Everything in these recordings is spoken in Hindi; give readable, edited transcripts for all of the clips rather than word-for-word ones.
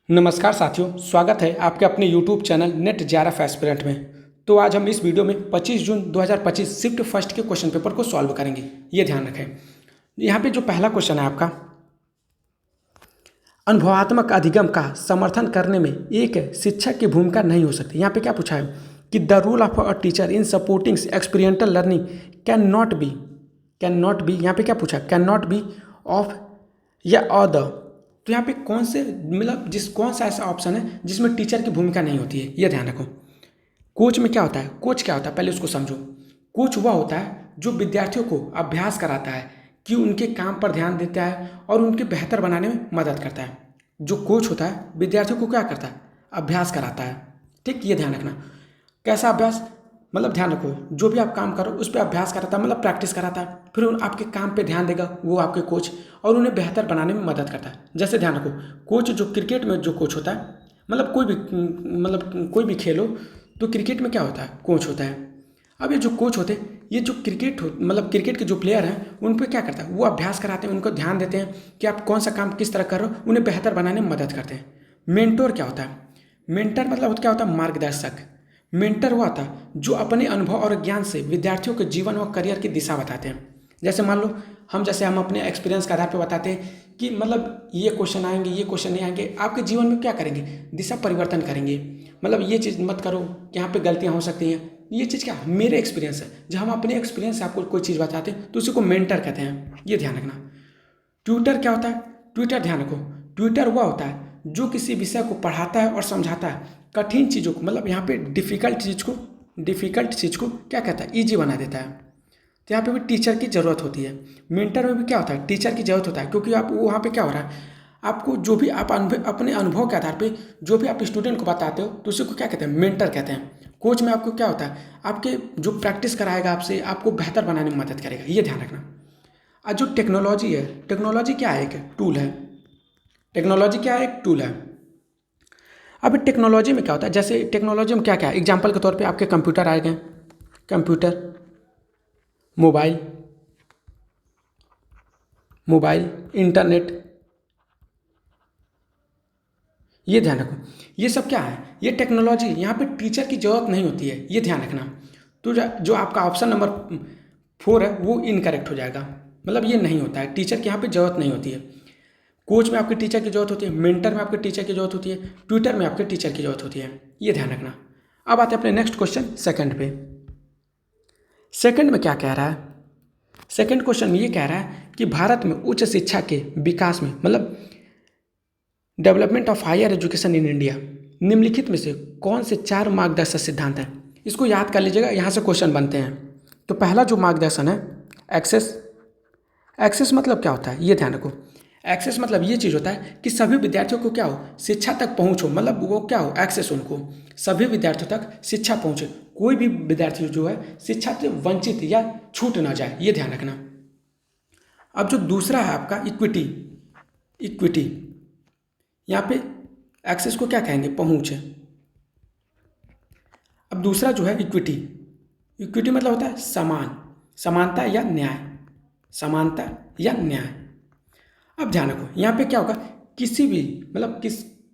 नमस्कार साथियों, स्वागत है आपके अपने YouTube channel net JRF aspirant में। तो आज हम इस वीडियो में 25 जून 2025 शिफ्ट फर्स्ट के क्वेश्चन पेपर को सॉल्व करेंगे। ये ध्यान रखें, यहाँ पे जो पहला क्वेश्चन है आपका, अनुभवात्मक अधिगम का समर्थन करने में एक शिक्षक की भूमिका नहीं हो सकती। यहाँ पे क्या पूछा है कि the role of a teacher in supporting experiential learning can not be यहाँ पे क्या पूछा, कैन नॉट बी ऑफ या द। तो यहाँ पे कौन से कौन सा ऐसा ऑप्शन है जिसमें टीचर की भूमिका नहीं होती है, ये ध्यान रखो। कोच में क्या होता है, कोच क्या होता है पहले उसको समझो। कोच वह होता है जो विद्यार्थियों को अभ्यास कराता है कि उनके काम पर ध्यान देता है और उनके बेहतर बनाने में मदद करता है। जो कोच होता है विद्यार्थियों को क्या करता है, अभ्यास कराता है। ठीक, ये ध्यान रखना। कैसा अभ्यास, ध्यान रखो, जो भी आप काम करो उस पर अभ्यास कराता है, प्रैक्टिस कराता है, फिर उन आपके काम पे ध्यान देगा वो आपके कोच, और उन्हें बेहतर बनाने में मदद करता है। जैसे ध्यान रखो, कोच जो क्रिकेट में जो कोच होता है, कोई भी खेल हो तो क्रिकेट में क्या होता है, कोच होता है। अब ये जो कोच होते हैं, ये जो क्रिकेट के जो प्लेयर हैं उन पर क्या करता है, वो अभ्यास कराते हैं, उनको ध्यान देते हैं कि आप कौन सा काम किस तरह कर रहे हो, उन्हें बेहतर बनाने में मदद करते हैं। मेंटोर क्या होता है, मेंटर क्या होता है, मार्गदर्शक। मेंटर हुआ था जो अपने अनुभव और ज्ञान से विद्यार्थियों के जीवन और करियर की दिशा बताते हैं। जैसे मान लो हम अपने एक्सपीरियंस के आधार पर बताते हैं कि ये क्वेश्चन आएंगे, ये क्वेश्चन नहीं आएंगे, आपके जीवन में क्या करेंगे, दिशा परिवर्तन करेंगे। ये चीज़ मत करो, यहाँ पे गलतियाँ हो सकती हैं। ये चीज़ क्या, मेरे एक्सपीरियंस है। जब हम अपने एक्सपीरियंस से आपको कोई चीज़ बताते हैं तो उसी को मेंटर कहते हैं, ये ध्यान रखना। ट्यूटर क्या होता है, ट्यूटर ध्यान रखो, ट्यूटर वह होता है जो किसी विषय को पढ़ाता है और समझाता है, कठिन चीज़ों को यहाँ पे डिफ़िकल्ट चीज़ को क्या कहता है, ईजी बना देता है। तो यहाँ पे भी टीचर की ज़रूरत होती है। मेंटर में भी क्या होता है, टीचर की ज़रूरत होता है, क्योंकि आप वहाँ पे क्या हो रहा है, आपको जो भी आप अपने अनुभव के आधार पे जो भी आप स्टूडेंट को बताते हो तो उसी को क्या कहते हैं, मेंटर कहते हैं। कोच में आपको क्या होता है, आपके जो प्रैक्टिस कराएगा आपसे, आपको बेहतर बनाने में मदद करेगा, ये ध्यान रखना। और जो टेक्नोलॉजी है, टेक्नोलॉजी क्या है, एक टूल है। टेक्नोलॉजी क्या है, एक टूल है। अब टेक्नोलॉजी में क्या होता है, जैसे टेक्नोलॉजी में क्या क्या है, एग्जाम्पल के तौर पे आपके कंप्यूटर आए गए, कंप्यूटर, मोबाइल, इंटरनेट, ये ध्यान रखो। ये सब क्या है, ये टेक्नोलॉजी, यहाँ पे टीचर की ज़रूरत नहीं होती है, ये ध्यान रखना। तो जो आपका ऑप्शन नंबर 4 है वो इनकरेक्ट हो जाएगा। ये नहीं होता है, टीचर की यहाँ पे ज़रूरत नहीं होती है। कोच में आपके टीचर की ज़रूरत होती है, मेंटर में आपके टीचर की ज़रूरत होती है, ट्यूटर में आपके टीचर की ज़रूरत होती है, ये ध्यान रखना। अब आते हैं अपने नेक्स्ट क्वेश्चन सेकंड पे। सेकंड में क्या कह रहा है, सेकंड क्वेश्चन में ये कह रहा है कि भारत में उच्च शिक्षा के विकास में development of higher education in India निम्नलिखित में से कौन से 4 मार्गदर्शक सिद्धांत हैं। इसको याद कर लीजिएगा, यहाँ से क्वेश्चन बनते हैं। तो पहला जो मार्गदर्शन है, एक्सेस। एक्सेस मतलब क्या होता है, ये ध्यान रखो। एक्सेस ये चीज़ होता है कि सभी विद्यार्थियों को क्या हो, शिक्षा तक पहुँच हो, वो क्या हो, एक्सेस, उनको सभी विद्यार्थियों तक शिक्षा पहुँचे, कोई भी विद्यार्थी जो है शिक्षा से वंचित या छूट ना जाए, ये ध्यान रखना। अब जो दूसरा है आपका इक्विटी, यहाँ पे एक्सेस को क्या कहेंगे, पहुँच है। अब दूसरा जो है इक्विटी होता है समानता या न्याय, समानता या न्याय। अब ध्यान रखो, यहाँ पे क्या होगा, किसी भी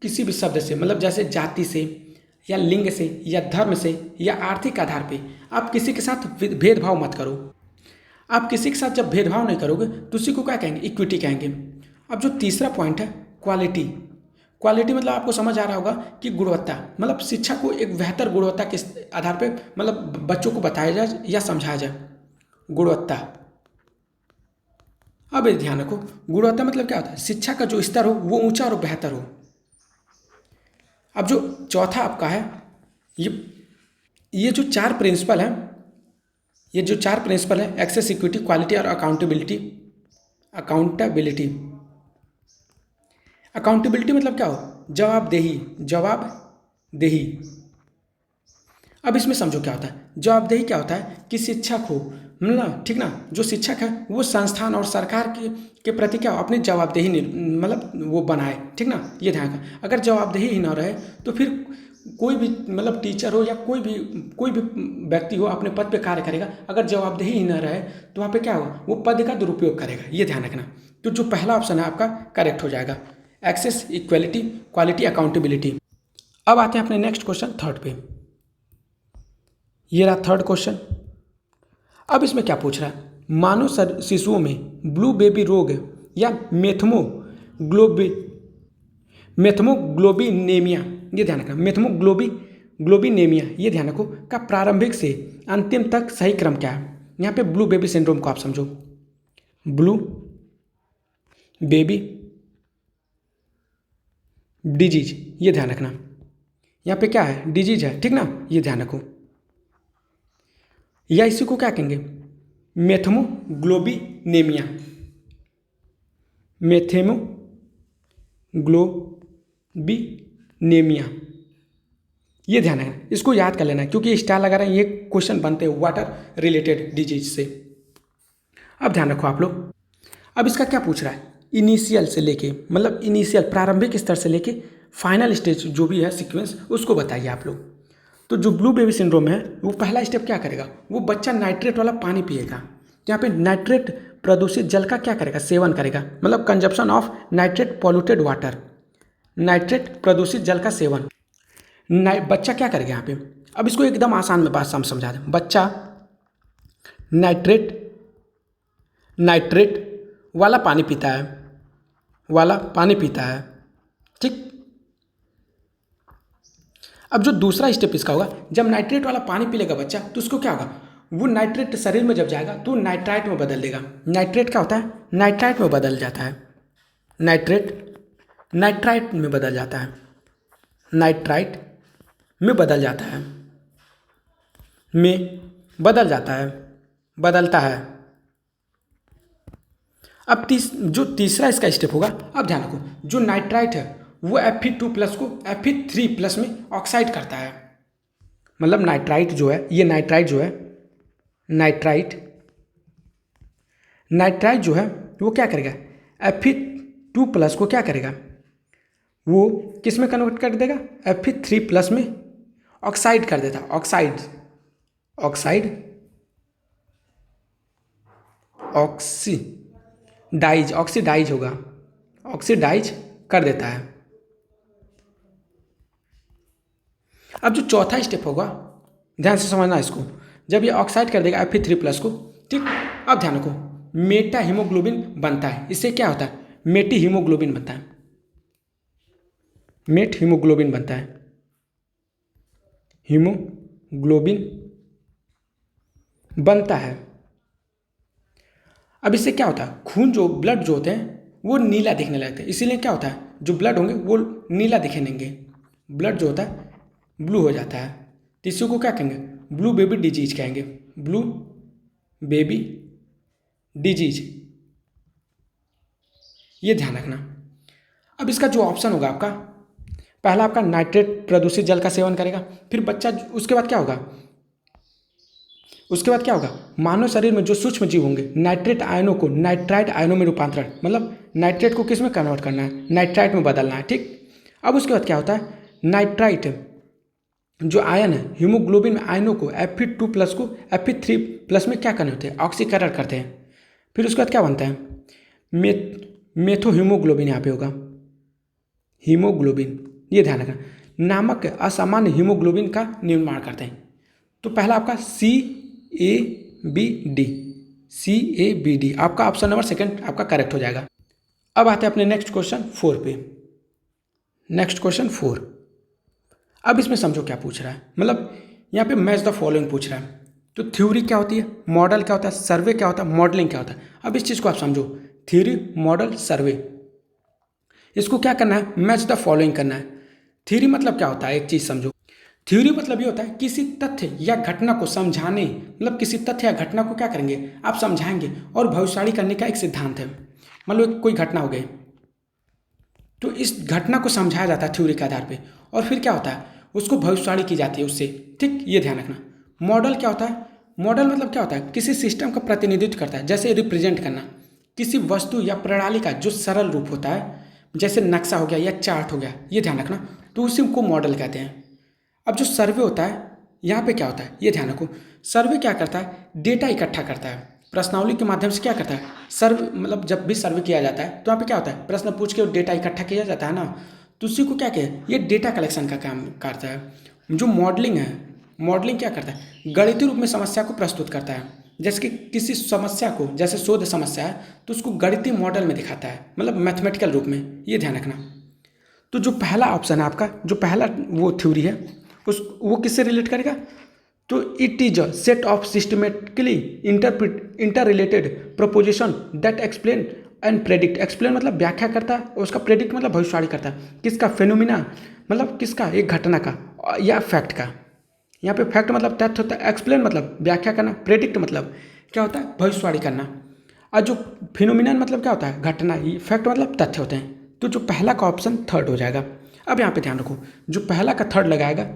किसी भी शब्द से, जैसे जाति से या लिंग से या धर्म से या आर्थिक आधार पे आप किसी के साथ भेदभाव मत करो। आप किसी के साथ जब भेदभाव नहीं करोगे तो उसी को क्या कहेंगे, इक्विटी कहेंगे। अब जो तीसरा पॉइंट है क्वालिटी आपको समझ आ रहा होगा कि गुणवत्ता, शिक्षा को एक बेहतर गुणवत्ता के आधार पे बच्चों को बताया जाए या समझाया जाए, गुणवत्ता। अब ये ध्यान रखो, गुणवत्ता क्या होता है, शिक्षा का जो स्तर हो वो ऊंचा और बेहतर हो। अब जो चौथा आपका है, ये जो 4 प्रिंसिपल हैं, एक्सेस, इक्विटी, क्वालिटी और अकाउंटेबिलिटी। अकाउंटेबिलिटी क्या हो, जवाबदेही। अब इसमें समझो क्या होता है, जवाबदेही क्या होता है कि शिक्षक हो, ठीक ना, जो शिक्षक है वो संस्थान और सरकार के प्रति क्या हो, अपनी जवाबदेही वो बनाए, ठीक ना, ये ध्यान रखना। अगर जवाबदेही ही ना रहे तो फिर कोई भी टीचर हो या कोई भी व्यक्ति हो अपने पद पे कार्य करेगा, अगर जवाबदेही ही ना रहे तो वहाँ पे क्या होगा, वो पद का दुरुपयोग करेगा, ये ध्यान रखना। तो जो पहला ऑप्शन है आपका करेक्ट हो जाएगा, एक्सेस, इक्वलिटी, क्वालिटी, अकाउंटेबिलिटी। अब आते हैं अपने नेक्स्ट क्वेश्चन थर्ड पे। ये रहा थर्ड क्वेश्चन। अब इसमें क्या पूछ रहा है, मानव शिशुओं में ब्लू बेबी रोग या मेथमोग्लोबिनेमिया, ये ध्यान रखना, मेथमोग्लोबिनेमिया, ये ध्यान रखो, का प्रारंभिक से अंतिम तक सही क्रम क्या है। यहाँ पे ब्लू बेबी सिंड्रोम को आप समझो, ब्लू बेबी डिजीज, ये ध्यान रखना, यहाँ पे क्या है, डिजीज है, ठीक ना, ये ध्यान रखो। या इसी को क्या कहेंगे, मेथमोग्लोबिनेमिया, मेथमोग्लोबिनेमिया, ये ध्यान है, इसको याद कर लेना क्योंकि स्टार लगा रहे हैं, ये क्वेश्चन बनते हैं वाटर रिलेटेड डिजीज से। अब ध्यान रखो आप लोग। अब इसका क्या पूछ रहा है, इनिशियल से लेके, मतलब इनिशियल प्रारंभिक स्तर से लेके फाइनल स्टेज जो भी है सीक्वेंस, उसको बताइए आप लोग। तो जो ब्लू बेबी सिंड्रोम है वो पहला स्टेप क्या करेगा, वो बच्चा नाइट्रेट वाला पानी पिएगा। यहाँ पे नाइट्रेट प्रदूषित जल का क्या करेगा, सेवन करेगा, मतलब consumption of nitrate polluted water, nitrate प्रदूषित जल का सेवन। बच्चा क्या करेगा यहाँ पे, अब इसको एकदम आसान में बात समझा दें। बच्चा नाइट्रेट वाला पानी पीता है, ठीक। अब जो दूसरा स्टेप इसका होगा, जब नाइट्रेट वाला पानी पी लेगा बच्चा तो उसको क्या होगा, वो नाइट्रेट शरीर में जब जाएगा तो नाइट्राइट में बदल देगा। नाइट्रेट क्या होता है, नाइट्राइट में बदल जाता है, नाइट्राइट में बदल जाता है, नाइट्राइट में बदल जाता है, बदलता है। अब जो तीसरा इसका स्टेप होगा, अब ध्यान रखो, जो नाइट्राइट है वो Fe2+ को Fe3+ में ऑक्साइड करता है। मतलब नाइट्राइट जो है, नाइट्राइट जो है वो क्या करेगा, Fe2+ को क्या करेगा, वो किस में कन्वर्ट कर देगा, Fe3+ में ऑक्साइड कर देता, ऑक्सीडाइज कर देता है। अब जो चौथा स्टेप होगा, ध्यान से समझना इसको, जब ये ऑक्साइड कर देगा Fe3+ को, ठीक। अब ध्यान रखो, मेटा हीमोग्लोबिन बनता है, इससे क्या होता है, मेट हीमोग्लोबिन बनता है, हीमोग्लोबिन बनता है। अब इससे क्या होता है, खून जो ब्लड जो होते हैं वो नीला दिखने लगता है, इसीलिए क्या होता है, जो ब्लड होंगे वो नीला दिखेंगे, ब्लड जो होता है ब्लू हो जाता है। तो इसी को क्या कहेंगे, ब्लू बेबी डिजीज कहेंगे, ब्लू बेबी डिजीज, ये ध्यान रखना। अब इसका जो ऑप्शन होगा आपका, पहला आपका नाइट्रेट प्रदूषित जल का सेवन करेगा, फिर बच्चा उसके बाद क्या होगा, मानव शरीर में जो सूक्ष्म जीव होंगे नाइट्रेट आयनों को नाइट्राइट आयनों में रूपांतरण, मतलब नाइट्रेट को किस में कन्वर्ट करना है, नाइट्राइट में बदलना है, ठीक। अब उसके बाद क्या होता है, नाइट्राइट जो आयन है हीमोग्लोबिन में आयनों को Fe2+ को Fe3+ में क्या करने होते हैं, ऑक्सीकरण करते हैं। फिर उसके बाद क्या बनता है, मेथो हीमोग्लोबिन, यहाँ पे होगा हीमोग्लोबिन, ये ध्यान रखना, नामक असामान्य हीमोग्लोबिन का निर्माण करते हैं। तो पहला आपका CABD, आपका ऑप्शन नंबर सेकंड आपका करेक्ट हो जाएगा। अब आते हैं अपने नेक्स्ट क्वेश्चन 4 पे। नेक्स्ट क्वेश्चन 4, अब इसमें समझो क्या पूछ रहा है, मतलब यहाँ पे मैच द फॉलोइंग पूछ रहा है। तो थ्योरी क्या होती है, मॉडल क्या होता है, सर्वे क्या होता है, मॉडलिंग क्या होता है। अब इस चीज़ को आप समझो, थ्योरी, मॉडल, सर्वे, इसको क्या करना है, मैच द फॉलोइंग करना है। थ्योरी मतलब क्या होता है, एक चीज़ समझो, थ्योरी मतलब ये होता है किसी तथ्य या घटना को समझाने, मतलब किसी तथ्य या घटना को क्या करेंगे, आप समझाएंगे और भविष्यवाणी करने का एक सिद्धांत है। मतलब कोई घटना हो गई तो इस घटना को समझाया जाता है थ्योरी के आधार पे, और फिर क्या होता है, उसको भविष्यवाणी की जाती है उससे, ठीक, ये ध्यान रखना। मॉडल क्या होता है, मॉडल मतलब क्या होता है, किसी सिस्टम का प्रतिनिधित्व करता है, जैसे रिप्रेजेंट करना किसी वस्तु या प्रणाली का जो सरल रूप होता है, जैसे नक्शा हो गया या चार्ट हो गया, ये ध्यान रखना, तो उसी को मॉडल कहते हैं। अब जो सर्वे होता है, यहाँ पे क्या होता है, ये ध्यान रखो, सर्वे क्या करता है, डेटा इकट्ठा करता है, प्रश्नावली के माध्यम से क्या करता है, सर्व मतलब जब भी सर्वे किया जाता है तो यहाँ पे क्या होता है, प्रश्न पूछ के डेटा इकट्ठा किया जाता है ना, तो उसी को क्या कहते, ये डेटा कलेक्शन का काम करता है। जो मॉडलिंग है, मॉडलिंग क्या करता है, गणितीय रूप में समस्या को प्रस्तुत करता है। जैसे कि किसी समस्या को, जैसे शोध समस्या है तो उसको गणितीय मॉडल में दिखाता है, मतलब मैथमेटिकल रूप में, ये ध्यान रखना। तो जो पहला ऑप्शन है आपका, जो पहला वो थ्योरी है उस वो किससे रिलेट करेगा, तो it is a set of systematically inter related proposition that explain and predict. Explain मतलब व्याख्या करता है और उसका प्रेडिक्ट मतलब भविष्यवाणी करता है। किसका, फेनोमिना मतलब किसका, एक घटना का या फैक्ट का। यहाँ पे फैक्ट मतलब तथ्य होता है, एक्सप्लेन मतलब व्याख्या करना, प्रेडिक्ट मतलब क्या होता है, भविष्यवाणी करना। और जो फिनोमिनन मतलब क्या होता है, घटना, फैक्ट मतलब तथ्य होते हैं। तो जो पहला का ऑप्शन थर्ड हो जाएगा। अब यहाँ पे ध्यान रखो, जो पहला का थर्ड लगाएगा,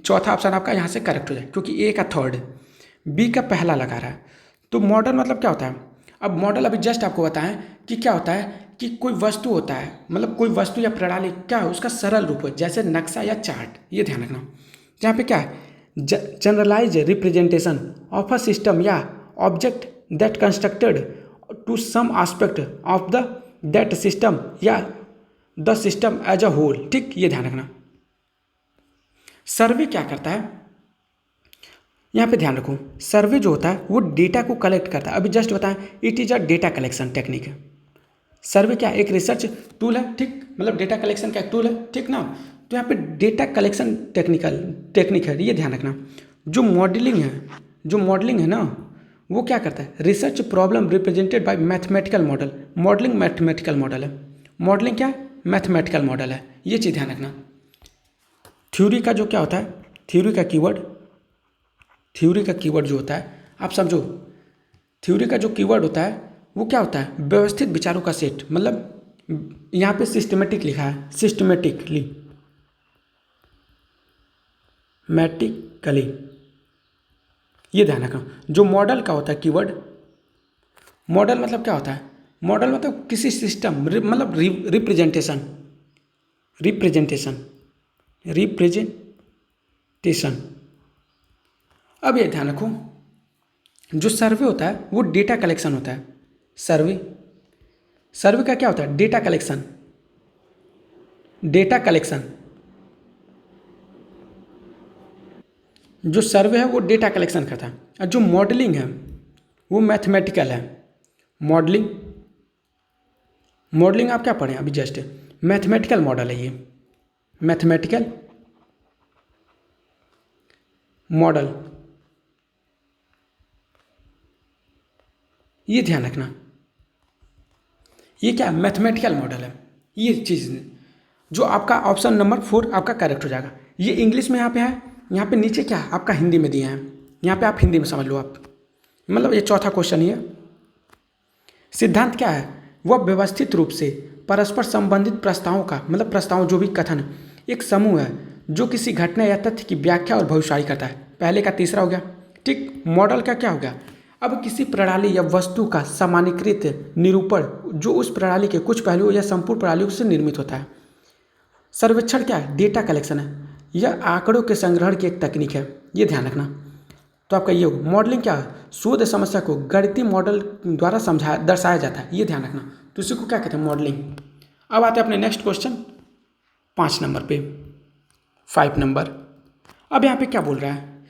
चौथा ऑप्शन आपका यहाँ से करेक्ट हो जाए, क्योंकि ए का थर्ड, बी का पहला लगा रहा है। तो मॉडल मतलब क्या होता है, अब मॉडल अभी जस्ट आपको बताएं कि क्या होता है, कि कोई वस्तु होता है, मतलब कोई वस्तु या प्रणाली क्या है, उसका सरल रूप है, जैसे नक्शा या चार्ट, ये ध्यान रखना। यहाँ पे क्या है, generalise representation of a system या object that constructed to some aspect of the that system या the system as a whole. ठीक, ये ध्यान रखना। सर्वे क्या करता है, यहाँ पे ध्यान रखो, सर्वे जो होता है वो डेटा को कलेक्ट करता है। अभी जस्ट बताएं, it is a data collection technique है। सर्वे क्या, एक रिसर्च टूल है, ठीक, मतलब डेटा कलेक्शन का एक टूल है, ठीक ना। तो यहाँ पे डेटा कलेक्शन टेक्निक है, ये ध्यान रखना। जो मॉडलिंग है ना, वो क्या करता है, research problem represented by mathematical model. Modelling mathematical model है, मॉडलिंग क्या है, मैथमेटिकल मॉडल है, ये चीज़ ध्यान रखना। थ्योरी का जो क्या होता है, थ्योरी का कीवर्ड जो होता है, आप समझो, थ्योरी का जो कीवर्ड होता है वो क्या होता है, व्यवस्थित विचारों का सेट। मतलब यहाँ पे सिस्टमेटिक लिखा है, सिस्टमेटिकली, ये ध्यान रखना। जो मॉडल का होता है कीवर्ड, मॉडल मतलब क्या होता है, मॉडल मतलब किसी सिस्टम, मतलब रिप्रेजेंटेशन। अब ये ध्यान रखो, जो सर्वे होता है वो डेटा कलेक्शन होता है। सर्वे का क्या होता है, डेटा कलेक्शन। जो सर्वे है वो डेटा कलेक्शन करता है, और जो मॉडलिंग है वो मैथमेटिकल है। मॉडलिंग आप क्या पढ़े अभी जस्ट, मैथमेटिकल मॉडल है ये, मैथमेटिकल मॉडल, ये ध्यान रखना। ये क्या, मैथमेटिकल मॉडल है, ये चीज़ जो आपका ऑप्शन नंबर 4 आपका करेक्ट हो जाएगा। ये इंग्लिश में यहाँ पे है, यहाँ पे नीचे क्या है आपका हिंदी में दिया है, यहाँ पे आप हिंदी में समझ लो आप, मतलब ये चौथा क्वेश्चन ही है। सिद्धांत क्या है, वह व्यवस्थित रूप से परस्पर संबंधित प्रस्तावों का, मतलब प्रस्ताव जो भी कथन, एक समूह है जो किसी घटना या तथ्य की व्याख्या और भविष्यवाणी करता है। पहले का तीसरा हो गया, ठीक। मॉडल का क्या हो गया, अब किसी प्रणाली या वस्तु का सामान्यीकृत निरूपण जो उस प्रणाली के कुछ पहलुओं या संपूर्ण प्रणालियों से निर्मित होता है। सर्वेक्षण क्या है, डेटा कलेक्शन है, यह आंकड़ों के संग्रहण की एक तकनीक है, ये ध्यान रखना। तो आपका ये मॉडलिंग क्या है, शोध समस्या को गणितीय मॉडल द्वारा दर्शाया जाता है, ये ध्यान रखना। तो इसी को क्या कहते हैं, मॉडलिंग। अब आते हैं अपने नेक्स्ट क्वेश्चन 5 नंबर पे, 5 नंबर। अब यहाँ पे क्या बोल रहा है,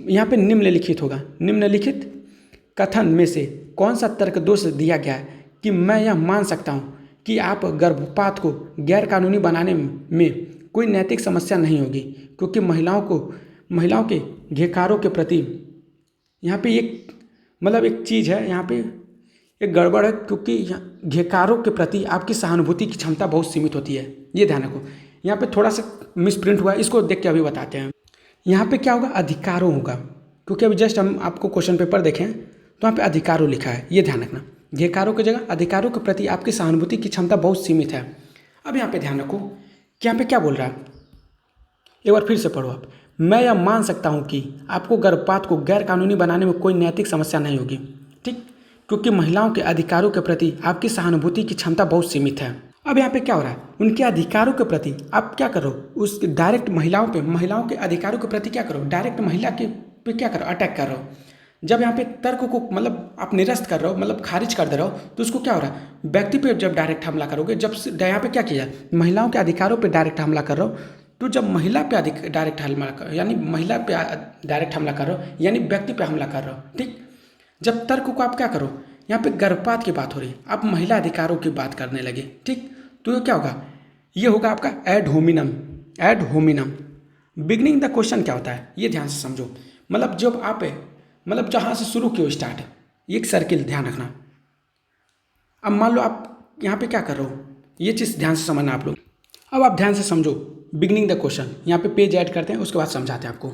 यहाँ पे निम्नलिखित होगा, निम्नलिखित कथन में से कौन सा तर्क दोष दिया गया है कि मैं यह मान सकता हूँ कि आप गर्भपात को गैर कानूनी बनाने में कोई नैतिक समस्या नहीं होगी, क्योंकि महिलाओं के घेकारों के प्रति, यहाँ पे एक मतलब एक चीज़ है, यहाँ पे एक गड़बड़ है, क्योंकि घेकारों के प्रति आपकी सहानुभूति की क्षमता बहुत सीमित होती है, ये ध्यान रखो। यहाँ पे थोड़ा सा मिसप्रिंट हुआ है, इसको देख के अभी बताते हैं। यहाँ पे क्या होगा, अधिकारों होगा, क्योंकि अभी जस्ट हम आपको क्वेश्चन पेपर देखें तो यहाँ पे अधिकारों लिखा है, ये ध्यान रखना। घेकारों की जगह अधिकारों के प्रति आपकी सहानुभूति की क्षमता बहुत सीमित है। अब यहाँ पे ध्यान रखो कि यहाँ पे क्या बोल रहा है, एक बार फिर से पढ़ो आप। मैं यह मान सकता हूँ कि आपको गर्भपात को गैर कानूनी बनाने में कोई नैतिक समस्या नहीं होगी, ठीक, क्योंकि महिलाओं के अधिकारों के प्रति आपकी सहानुभूति की क्षमता बहुत सीमित है। अब यहाँ पे क्या हो रहा है, उनके अधिकारों के प्रति आप क्या करो, उस डायरेक्ट महिलाओं के अधिकारों के प्रति क्या करो, डायरेक्ट महिला के पे क्या करो, अटैक करो। जब यहाँ पे तर्क को मतलब आप निरस्त कर रहे हो, मतलब खारिज कर दे रहे हो, तो उसको क्या हो रहा है, व्यक्ति पे जब डायरेक्ट हमला करोगे, जब यहाँ पे क्या किया जाए, महिलाओं के अधिकारों पे डायरेक्ट हमला कर रहे हो, तो जब महिला पे डायरेक्ट हमला कर, यानी महिला पे डायरेक्ट हमला कर रहे हो, यानी व्यक्ति पे हमला कर रहे हो, ठीक। जब तर्क को आप क्या करो, यहाँ पे गर्भपात की बात हो रही है, आप महिला अधिकारों की बात करने लगे, ठीक। तो ये क्या होगा, ये होगा आपका add hominem. Add hominem beginning the question क्या होता है, ये ध्यान से समझो। मतलब जब आप मतलब जहाँ से शुरू किया स्टार्ट, एक सर्किल, ध्यान रखना। अब मान लो आप यहाँ पे क्या कर रहे हो, ये चीज़ ध्यान से समझना आप लोग। अब आप ध्यान से समझो बिगनिंग द क्वेश्चन, यहाँ पे पेज ऐड करते हैं, उसके बाद समझाते हैं आपको।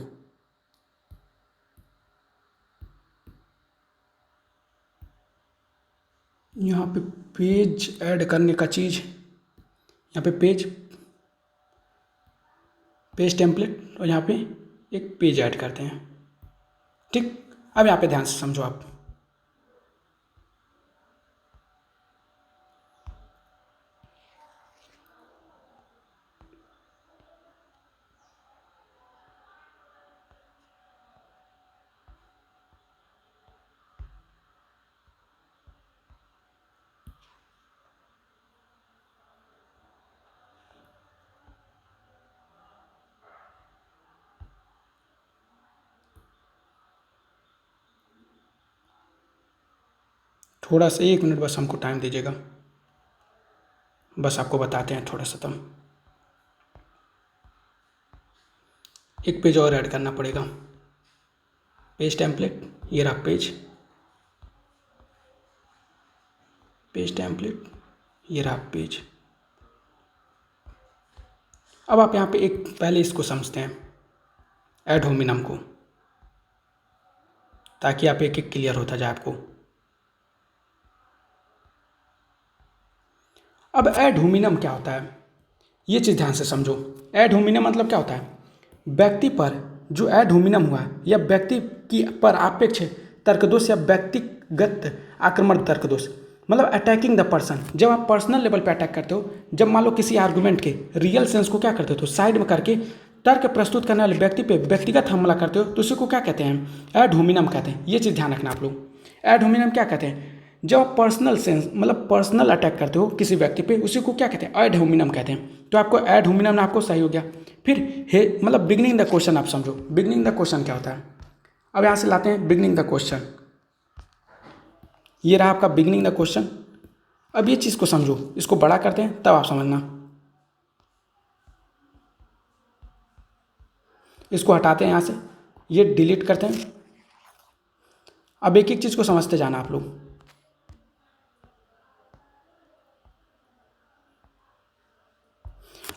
यहाँ पे पेज ऐड करने का चीज़, यहाँ पे पेज टेम्पलेट, और यहाँ पे एक पेज ऐड करते हैं, ठीक। अब यहाँ पे ध्यान से समझो आप। थोड़ा सा 1 मिनट बस हमको टाइम दीजिएगा, बस आपको बताते हैं थोड़ा सा। तब एक पेज और ऐड करना पड़ेगा, पेज टेम्पलेट, ये रहा पेज टेम्पलेट, ये रहा पेज। अब आप यहाँ पे एक पहले इसको समझते हैं, एड होमिनम को, ताकि आप एक एक क्लियर होता जाए आपको। अब एड होमिनम क्या होता है, ये चीज़ ध्यान से समझो। एड होमिनम मतलब क्या होता है, व्यक्ति पर जो एड होमिनम हुआ या व्यक्ति की पर आपेक्ष तर्कदोष या व्यक्तिगत आक्रमण तर्कदोष, मतलब अटैकिंग द पर्सन। जब आप पर्सनल लेवल पे अटैक करते हो, जब मान लो किसी आर्गुमेंट के रियल सेंस को क्या करते हो, तो साइड में करके तर्क प्रस्तुत करने वाले व्यक्ति पे व्यक्तिगत हमला करते हो, तो उसी को क्या कहते हैं, एड होमिनम कहते हैं। ये चीज़ ध्यान रखना आप लोग। एड होमिनम क्या कहते हैं, जब आप पर्सनल सेंस मतलब पर्सनल अटैक करते हो किसी व्यक्ति पे, उसी को क्या कहते हैं, एड होमिनम कहते हैं। तो आपको एड होमिनम ना आपको सही हो गया। फिर हे मतलब बिगनिंग द क्वेश्चन आप समझो, बिगनिंग द क्वेश्चन क्या होता है। अब यहाँ से लाते हैं बिगनिंग द क्वेश्चन, ये रहा आपका बिगनिंग द क्वेश्चन। अब ये चीज़ को समझो, इसको बड़ा करते हैं तब आप समझना। इसको हटाते हैं यहाँ से, ये डिलीट करते हैं। अब एक एक चीज़ को समझते जाना आप लोग।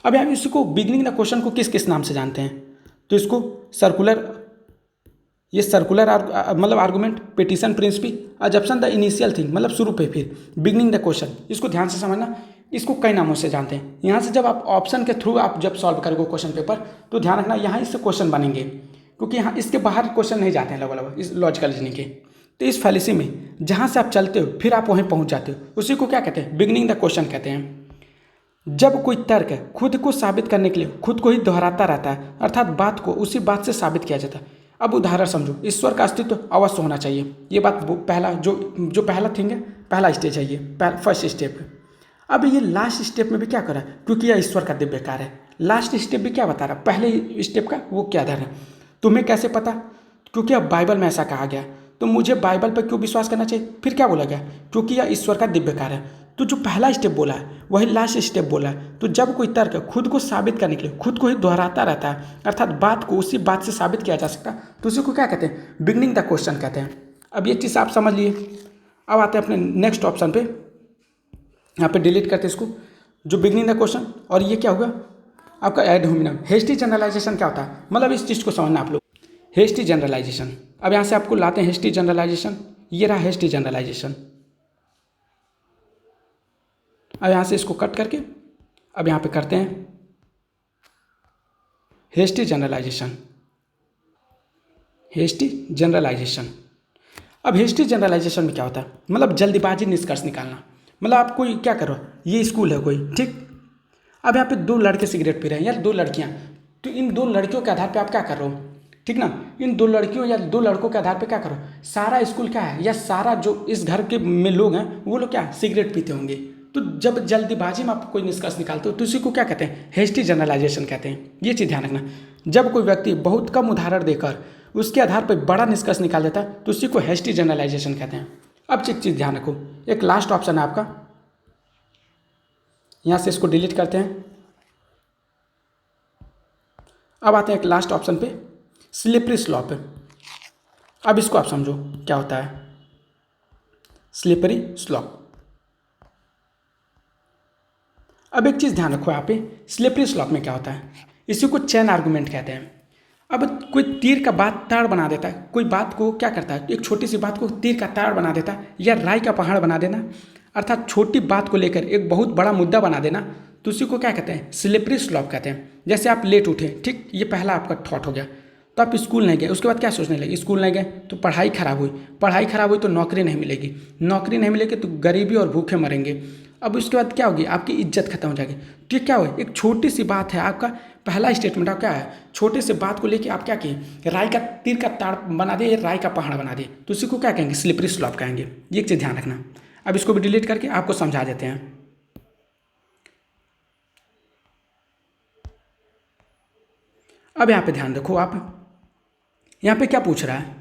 अब हम इसको बिगनिंग द क्वेश्चन को किस किस नाम से जानते हैं, तो इसको सर्कुलर, ये सर्कुलर मतलब argument, petitio principii, assumption the initial thing, मतलब शुरू पे, फिर बिगनिंग द क्वेश्चन। इसको ध्यान से समझना, इसको कई नामों से जानते हैं। यहाँ से जब आप ऑप्शन के थ्रू आप जब सॉल्व करोगे क्वेश्चन पेपर, तो ध्यान रखना यहाँ इससे क्वेश्चन बनेंगे, क्योंकि यहाँ इसके बाहर क्वेश्चन नहीं जाते हैं लगभग इस लॉजिकल रीजनिंग के। तो इस फैलिसी में जहाँ से आप चलते हो फिर आप वहीं पहुँच जाते हो, उसी को क्या कहते हैं, बिगनिंग द क्वेश्चन कहते हैं। जब कोई तर्क खुद को साबित करने के लिए खुद को ही दोहराता रहता है, अर्थात बात को उसी बात से साबित किया जाता है। अब उदाहरण समझो, ईश्वर का अस्तित्व अवश्य होना चाहिए, ये बात पहला जो पहला थिंग है, पहला स्टेज है, ये फर्स्ट स्टेप है। अब ये लास्ट स्टेप में भी क्या कर रहा है, क्योंकि यह ईश्वर का दिव्य कार्य है। लास्ट स्टेप भी क्या बता रहा है, पहले स्टेप का वो क्या आधार है, तुम्हें कैसे पता, क्योंकि अब बाइबल में ऐसा कहा गया, तो मुझे बाइबल पर क्यों विश्वास करना चाहिए। फिर क्या बोला गया, क्योंकि यह ईश्वर का दिव्य कार्य है। तो जो पहला स्टेप बोला है वही लास्ट स्टेप बोला है। तो जब कोई तर्क खुद को साबित करने के लिए खुद को ही दोहराता रहता है, अर्थात बात को उसी बात से साबित किया जा सकता, तो उसी को क्या कहते हैं, बिगनिंग द क्वेश्चन कहते हैं। अब ये चीज़ आप समझ लिए। अब आते हैं अपने नेक्स्ट ऑप्शन पे, यहाँ पे डिलीट करते हैं इसको, जो बिगनिंग द क्वेश्चन, और ये क्या हुआ आपका एड होमिनम। हेस्टी जनरलाइजेशन क्या होता है, मतलब इस चीज़ को समझना आप लोग, हेस्टी जनरलाइजेशन। अब यहाँ से आपको लाते हैं हेस्टी जनरलाइजेशन, ये रहा हेस्टी जनरलाइजेशन। अब यहाँ से इसको कट करके अब यहाँ पे करते हैं हेस्टी जनरलाइजेशन, हेस्टी जनरलाइजेशन। अब हेस्टी जनरलाइजेशन में क्या होता है, मतलब जल्दीबाजी निष्कर्ष निकालना। मतलब आप कोई क्या करो, ये स्कूल है कोई, ठीक। अब यहाँ पे 2 लड़के सिगरेट पी रहे हैं या 2 लड़कियाँ, तो इन 2 लड़कियों के आधार पे आप क्या कर रहे हो, ठीक ना। इन दो लड़कियों या दो लड़कों के आधार पे क्या करो, सारा स्कूल क्या है या सारा जो इस घर के में लोग हैं वो लोग क्या सिगरेट पीते होंगे। तो जब जल्दबाजी में आप कोई निष्कर्ष निकालते हो तो उसी को क्या कहते हैं, हेस्टी जनरलाइजेशन कहते हैं। ये चीज़ ध्यान रखना। जब कोई व्यक्ति बहुत कम उदाहरण देकर उसके आधार पर बड़ा निष्कर्ष निकाल देता है तो उसी को हेस्टी जनरलाइजेशन कहते हैं। अब एक चीज़ ध्यान रखो, एक लास्ट ऑप्शन है आपका, यहाँ से इसको डिलीट करते हैं। अब आते हैं एक लास्ट ऑप्शन पे, स्लिपरी स्लॉप पे। अब इसको आप समझो क्या होता है स्लिपरी स्लॉप। अब एक चीज़ ध्यान रखो यहाँ पे, स्लिपरी स्लॉप में क्या होता है, इसी को चेन आर्गुमेंट कहते हैं। अब कोई तीर का बात ताड़ बना देता है, कोई बात को क्या करता है, एक छोटी सी बात को तीर का ताड़ बना देता है या राई का पहाड़ बना देना, अर्थात छोटी बात को लेकर एक बहुत बड़ा मुद्दा बना देना, तो उसी को क्या कहते हैं, स्लिपरी स्लॉप कहते हैं। जैसे आप लेट उठे, ठीक, ये पहला आपका थॉट हो गया, तो आप स्कूल नहीं गए, उसके बाद क्या सोचने लगे, स्कूल नहीं गए तो पढ़ाई खराब हुई, पढ़ाई खराब हुई तो नौकरी नहीं मिलेगी, नौकरी नहीं मिलेगी तो गरीबी और भूखे मरेंगे। अब उसके बाद क्या होगी, आपकी इज्जत खत्म हो जाएगी। तो ये क्या हुआ, एक छोटी सी बात है, आपका पहला स्टेटमेंट आप क्या है, छोटे से बात को लेके आप क्या किए, राय का तीर का ताड़ बना दिए, राय का पहाड़ बना दिए, तो उसी को क्या कहेंगे, स्लिपरी स्लॉप कहेंगे। ये एक चीज़ ध्यान रखना। अब इसको भी डिलीट करके आपको समझा देते हैं। अब यहाँ पे ध्यान रखो, आप यहाँ पे क्या पूछ रहा है,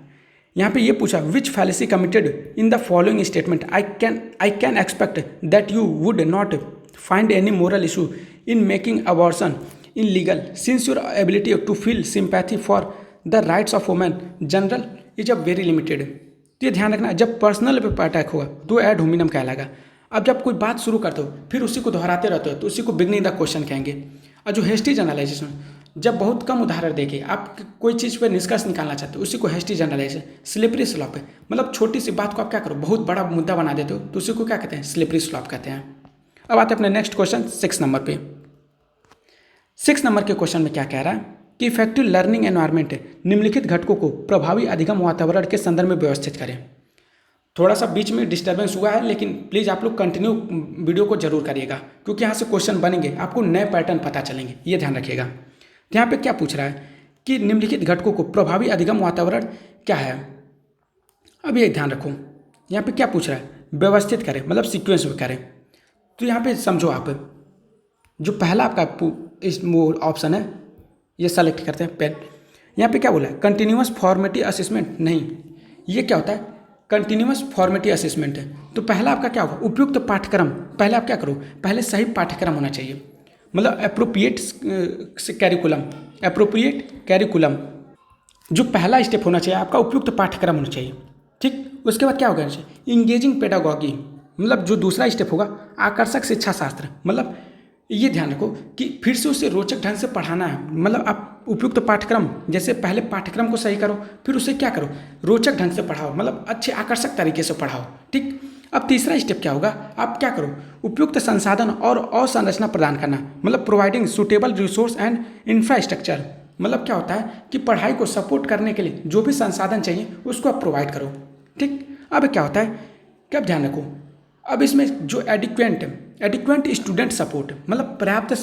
यहाँ पे ये पूछा which fallacy committed in the following statement I can expect that you would not find any moral issue in making abortion in legal since your ability to feel sympathy for the rights of women general is a very limited. तो ये ध्यान रखना, जब पर्सनल पे अटैक होगा तो एड होमिनम कहलाएगा। अब जब कोई बात शुरू करते हो फिर उसी को दोहराते रहते हो तो उसी को बिगनिंग द क्वेश्चन कहेंगे। और जो हेस्टी जनरलाइजेशन, जब बहुत कम उदाहरण देके आप कोई चीज़ पे निष्कर्ष निकालना चाहते हो उसी को हेस्टी जनरलाइजेशन। स्लिपरी स्लॉप है, मतलब छोटी सी बात को आप क्या करो बहुत बड़ा मुद्दा बना देते हो तो उसी को क्या कहते हैं, स्लिपरी स्लॉप कहते हैं। अब आते हैं अपने नेक्स्ट क्वेश्चन 6 नंबर पे। 6 नंबर के क्वेश्चन में क्या कह रहा है कि इफेक्टिव लर्निंग एनवायरनमेंट निम्नलिखित घटकों को प्रभावी अधिगम वातावरण के संदर्भ में व्यवस्थित करें। थोड़ा सा बीच में डिस्टर्बेंस हुआ है लेकिन प्लीज़ आप लोग कंटिन्यू वीडियो को जरूर करिएगा क्योंकि यहाँ से क्वेश्चन बनेंगे, आपको नए पैटर्न पता चलेंगे, ये ध्यान रखिएगा। तो यहाँ पे क्या पूछ रहा है कि निम्नलिखित घटकों को प्रभावी अधिगम वातावरण क्या है। अब ये ध्यान रखो, यहाँ पे क्या पूछ रहा है, व्यवस्थित करें, मतलब सीक्वेंस में करें। तो यहाँ पे समझो, आप जो पहला आपका इस ऑप्शन है ये सेलेक्ट करते हैं पेन। यहाँ पे क्या बोला है, कंटिन्यूअस फॉर्मेटिव असेसमेंट, नहीं, ये क्या होता है, कंटिन्यूअस फॉर्मेटिव असेसमेंट है। तो पहला आपका क्या होगा, उपयुक्त पाठ्यक्रम। पहले आप क्या करो, पहले सही पाठ्यक्रम होना चाहिए, मतलब अप्रोप्रिएट कैरिकुलम, अप्रोप्रिएट कैरिकुलम जो पहला स्टेप होना चाहिए आपका, उपयुक्त पाठ्यक्रम होना चाहिए, ठीक। उसके बाद क्या होगा, इंगेजिंग पेडागॉगी, मतलब जो दूसरा स्टेप होगा आकर्षक शिक्षा शास्त्र। मतलब ये ध्यान रखो कि फिर से उसे रोचक ढंग से पढ़ाना है, मतलब आप उपयुक्त पाठ्यक्रम, जैसे पहले पाठ्यक्रम को सही करो फिर उसे क्या करो, रोचक ढंग से पढ़ाओ, मतलब अच्छे आकर्षक तरीके से पढ़ाओ, ठीक। अब तीसरा स्टेप क्या होगा, आप क्या करो, उपयुक्त संसाधन और अवसंरचना प्रदान करना, मतलब providing suitable resource and infrastructure. मतलब क्या होता है कि पढ़ाई को सपोर्ट करने के लिए जो भी संसाधन चाहिए उसको आप प्रोवाइड करो, ठीक। अब क्या होता है, कब ध्यान रखो, अब इसमें जो एडिक्वेंट स्टूडेंट सपोर्ट, मतलब पर्याप्त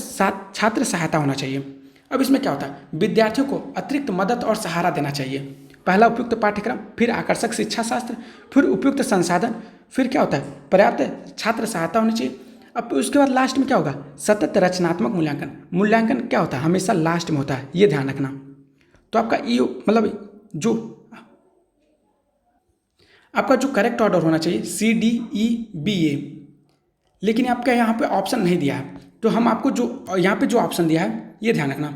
छात्र सहायता होना चाहिए। अब इसमें क्या होता है, विद्यार्थियों को अतिरिक्त मदद और सहारा देना चाहिए। पहला उपयुक्त पाठ्यक्रम, फिर आकर्षक शिक्षा शास्त्र, फिर उपयुक्त संसाधन, फिर क्या होता है, पर्याप्त छात्र सहायता होनी चाहिए। अब उसके बाद लास्ट में क्या होगा, सतत रचनात्मक मूल्यांकन। मूल्यांकन क्या होता है, हमेशा लास्ट में होता है, ये ध्यान रखना। तो आपका ये मतलब जो आपका जो करेक्ट ऑर्डर होना चाहिए CDEBA, लेकिन आपका यहाँ पे ऑप्शन नहीं दिया है, तो हम आपको जो यहाँ पे जो ऑप्शन दिया है ये ध्यान रखना,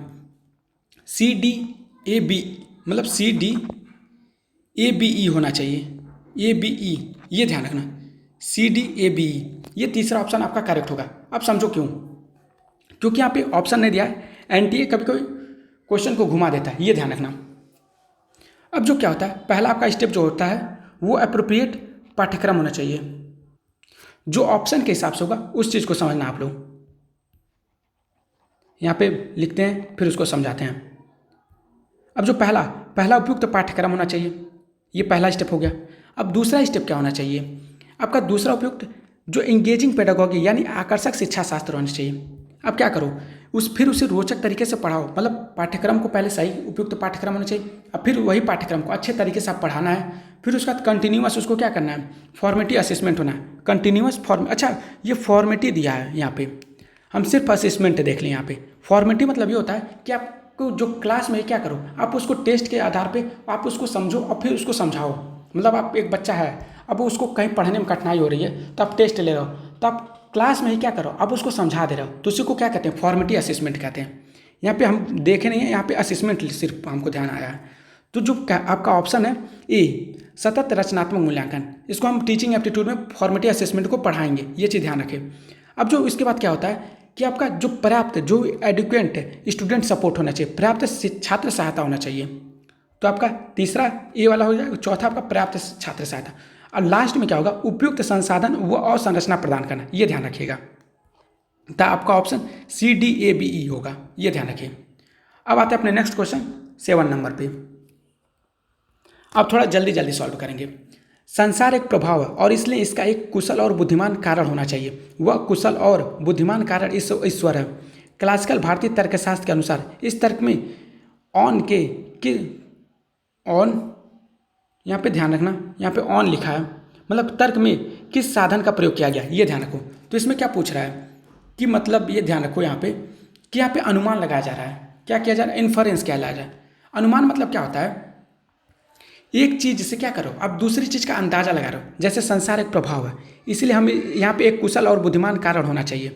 CDAB, मतलब CDABE होना चाहिए, ABE, ये ध्यान रखना, CDABE, ये तीसरा ऑप्शन आपका करेक्ट होगा। अब समझो क्यों, क्योंकि यहाँ पे ऑप्शन नहीं दिया है, NTA कभी कभी क्वेश्चन को घुमा देता है, ये ध्यान रखना। अब जो क्या होता है, पहला आपका स्टेप जो होता है वो अप्रोप्रिएट पाठ्यक्रम होना चाहिए, जो ऑप्शन के हिसाब से होगा उस चीज़ को समझना आप लोग। यहाँ पे लिखते हैं फिर उसको समझाते हैं। अब जो पहला उपयुक्त पाठ्यक्रम होना चाहिए, ये पहला स्टेप हो गया। अब दूसरा स्टेप क्या होना चाहिए, आपका दूसरा उपयुक्त जो इंगेजिंग पेडागॉगी यानी आकर्षक शिक्षा शास्त्र होना चाहिए। अब क्या करो, फिर उसे रोचक तरीके से पढ़ाओ, मतलब पाठ्यक्रम को पहले सही उपयुक्त पाठ्यक्रम होना चाहिए, अब फिर वही पाठ्यक्रम को अच्छे तरीके से आप पढ़ाना है, फिर उसके बाद कंटिन्यूअस उसको क्या करना है, फॉर्मेटिव असेसमेंट होना है, कंटिन्यूअस फॉर्म। अच्छा, ये फॉर्मेटिव दिया है यहाँ पे, हम सिर्फ असेसमेंट देख लें यहाँ पे। फॉर्मेटिव मतलब ये होता है कि आपको जो क्लास में क्या करो, आप उसको टेस्ट के आधार पे आप उसको समझो और फिर उसको समझाओ। मतलब आप एक बच्चा है, अब उसको कहीं पढ़ने में कठिनाई हो रही है तो आप टेस्ट ले रहे हो, तो आप क्लास में ही क्या करो, आप उसको समझा दे रहे हो, तो उसी को क्या कहते हैं, फॉर्मेटिव असेसमेंट कहते हैं। यहाँ पे हम देखे नहीं है, यहाँ पे असेसमेंट सिर्फ हमको ध्यान आया है। तो जो आपका ऑप्शन है ए, सतत रचनात्मक मूल्यांकन, इसको हम टीचिंग एप्टीट्यूड में फॉर्मेटिव असेसमेंट को पढ़ाएंगे, ये चीज़ ध्यान रखें। अब जो इसके बाद क्या होता है कि आपका जो पर्याप्त, जो एडुकेंट स्टूडेंट सपोर्ट होना चाहिए, पर्याप्त छात्र सहायता होना चाहिए। तो आपका तीसरा ए वाला हो जाएगा, चौथा आपका पर्याप्त छात्र सहायता, और लास्ट में क्या होगा, उपयुक्त संसाधन व अवसंरचना प्रदान करना, ये ध्यान रखिएगा। तो आपका ऑप्शन CDABE होगा, ये ध्यान रखिए। अब आते हैं अपने नेक्स्ट क्वेश्चन 7 नंबर पे। अब थोड़ा जल्दी जल्दी सॉल्व करेंगे। संसार एक प्रभाव है और इसलिए इसका एक कुशल और बुद्धिमान कारण होना चाहिए। वह कुशल और बुद्धिमान कारण ईश्वर है। क्लासिकल भारतीय तर्कशास्त्र के अनुसार इस तर्क में ऑन यहाँ पे ध्यान रखना, यहाँ पे ऑन लिखा है, मतलब तर्क में किस साधन का प्रयोग किया गया, ये ध्यान रखो। तो इसमें क्या पूछ रहा है कि मतलब ये ध्यान रखो यहाँ पे कि यहाँ पे अनुमान लगाया जा रहा है, क्या किया जा रहा है, इन्फरेंस किया जा रहा है। अनुमान मतलब क्या होता है, एक चीज़ से क्या करो, आप दूसरी चीज़ का अंदाजा लगा रहे हो। जैसे संसार एक प्रभाव है, इसलिए हम यहाँ पे एक कुशल और बुद्धिमान कारण होना चाहिए।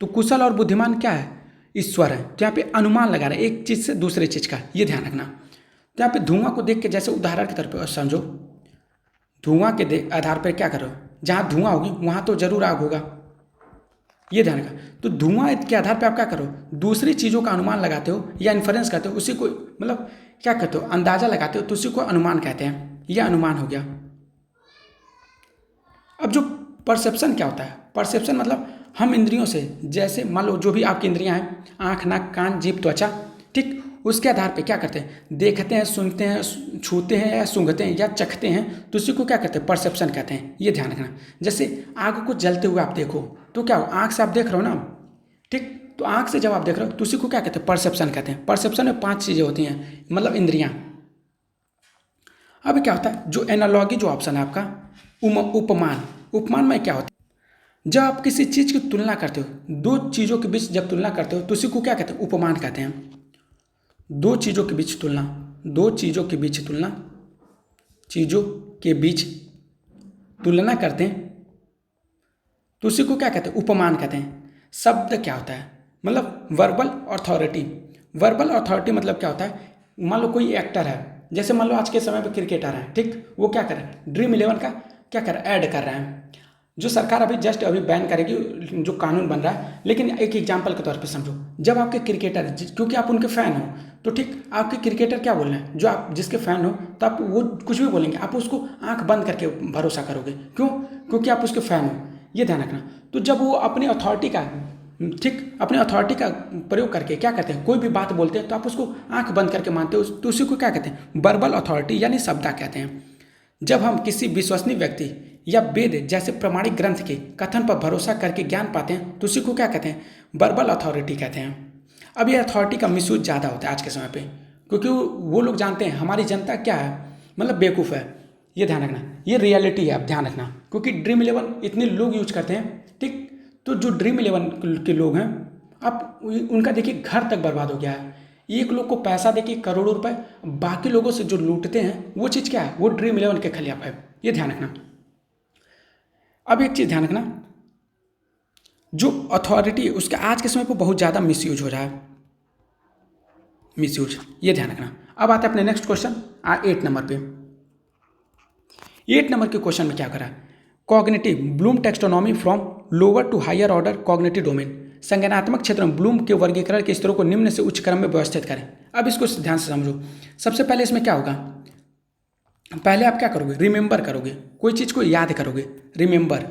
तो कुशल और बुद्धिमान क्या है, ईश्वर है। तो यहाँ पे अनुमान लगा रहे हैं एक चीज़ से दूसरी चीज़ का, ये ध्यान रखना। तो यहाँ पे धुआं को देख के, जैसे उदाहरण के तौर पर समझो, धुआं के आधार पर क्या करो, जहाँ धुआं होगी वहाँ तो जरूर आग होगा, ये ध्यान रखना। तो धुआं के आधार पर आप क्या करो, दूसरी चीज़ों का अनुमान लगाते हो या इन्फरेंस करते हो, उसी को मतलब क्या कहते हो, अंदाजा लगाते हो, तो उसी को अनुमान कहते हैं। यह अनुमान हो गया। अब जो परसेप्शन क्या होता है, परसेप्शन मतलब हम इंद्रियों से, जैसे मान लो जो भी आपकी इंद्रियां हैं, आँख, नाक, कान, जीभ, त्वचा, ठीक, उसके आधार पे क्या करते हैं, देखते हैं, सुनते हैं, छूते हैं या सूंघते हैं या चखते हैं, तो उसी को क्या कहते हैं, परसेप्शन कहते हैं। ये ध्यान रखना। जैसे आग को जलते हुए आप देखो तो क्या हो, आँख से आप देख रहे हो ना, ठीक, तो आँख से जब आप देख रहे हो तो उसी को क्या कहते हैं, परसेप्शन कहते हैं। परसेप्शन में 5 चीज़ें होती हैं, मतलब इंद्रियां। अब क्या होता है, जो एनालॉजी जो ऑप्शन है आपका, उपमान, उपमान में क्या होता है, जब आप किसी चीज़ की तुलना करते हो, दो चीज़ों के बीच जब तुलना करते हो तो उसी को क्या कहते हैं, उपमान कहते हैं। दो चीज़ों के बीच तुलना, दो चीज़ों के बीच तुलना, चीज़ों के बीच तुलना करते हैं तो उसी को क्या कहते हैं, उपमान कहते हैं। शब्द क्या होता है, मतलब वर्बल अथॉरिटी। वर्बल अथॉरिटी मतलब क्या होता है, मान लो कोई एक्टर है, जैसे मान लो आज के समय पे क्रिकेटर है, ठीक, वो क्या कर रहा है, ड्रीम 11 का क्या कर रहा है, ऐड कर रहा है, जो सरकार अभी बैन करेगी, जो कानून बन रहा है। लेकिन एक एग्जांपल के तौर पे समझो, जब आपके क्रिकेटर, क्योंकि आप उनके फ़ैन हो, तो ठीक, आपके क्रिकेटर क्या बोल रहे हैं, जो आप जिसके फ़ैन हो, तो आप वो कुछ भी बोलेंगे, आप उसको आंख बंद करके भरोसा करोगे। क्यों, क्योंकि आप उसके फ़ैन हो, ये ध्यान रखना। तो जब वो अपनी अथॉरिटी का, ठीक, अपने अथॉरिटी का प्रयोग करके क्या कहते हैं, कोई भी बात बोलते हैं तो आप उसको आंख बंद करके मानते हो, तो उसी को क्या कहते हैं, वर्बल अथॉरिटी यानी शब्दा कहते हैं। जब हम किसी विश्वसनीय व्यक्ति या वेद जैसे प्रमाणिक ग्रंथ के कथन पर भरोसा करके ज्ञान पाते हैं तो उसी को क्या कहते हैं, वर्बल अथॉरिटी कहते हैं। अब ये अथॉरिटी का मिसयूज ज़्यादा होता है आज के समय पे, क्योंकि वो लोग जानते हैं हमारी जनता क्या है, मतलब बेवकूफ़ है, ये ध्यान रखना। ये रियलिटी है, आप ध्यान रखना, क्योंकि ड्रीम 11 इतने लोग यूज करते हैं, ठीक, तो जो ड्रीम 11 के लोग हैं, आप उनका देखिए घर तक बर्बाद हो गया है। एक लोग को पैसा देके करोड़ों रुपए, बाकी लोगों से जो लूटते हैं वो चीज़ क्या है, वो ड्रीम 11 के खिलाफ है, ये ध्यान रखना। अब एक चीज़ ध्यान रखना, जो अथॉरिटी है उसका आज के समय पर बहुत ज़्यादा मिसयूज हो रहा है, मिसयूज, ये ध्यान रखना। अब आते हैं अपने नेक्स्ट क्वेश्चन 8 नंबर पे। 8 नंबर के क्वेश्चन में क्या करा, cognitive Bloom taxonomy from lower to higher order cognitive domain, संज्ञानात्मक क्षेत्र में ब्लूम के वर्गीकरण के स्तरों को निम्न से उच्च क्रम में व्यवस्थित करें। अब इसको ध्यान से समझो। सबसे पहले इसमें क्या होगा, पहले आप क्या करोगे, रिमेंबर करोगे, कोई चीज़ को याद करोगे, रिमेंबर।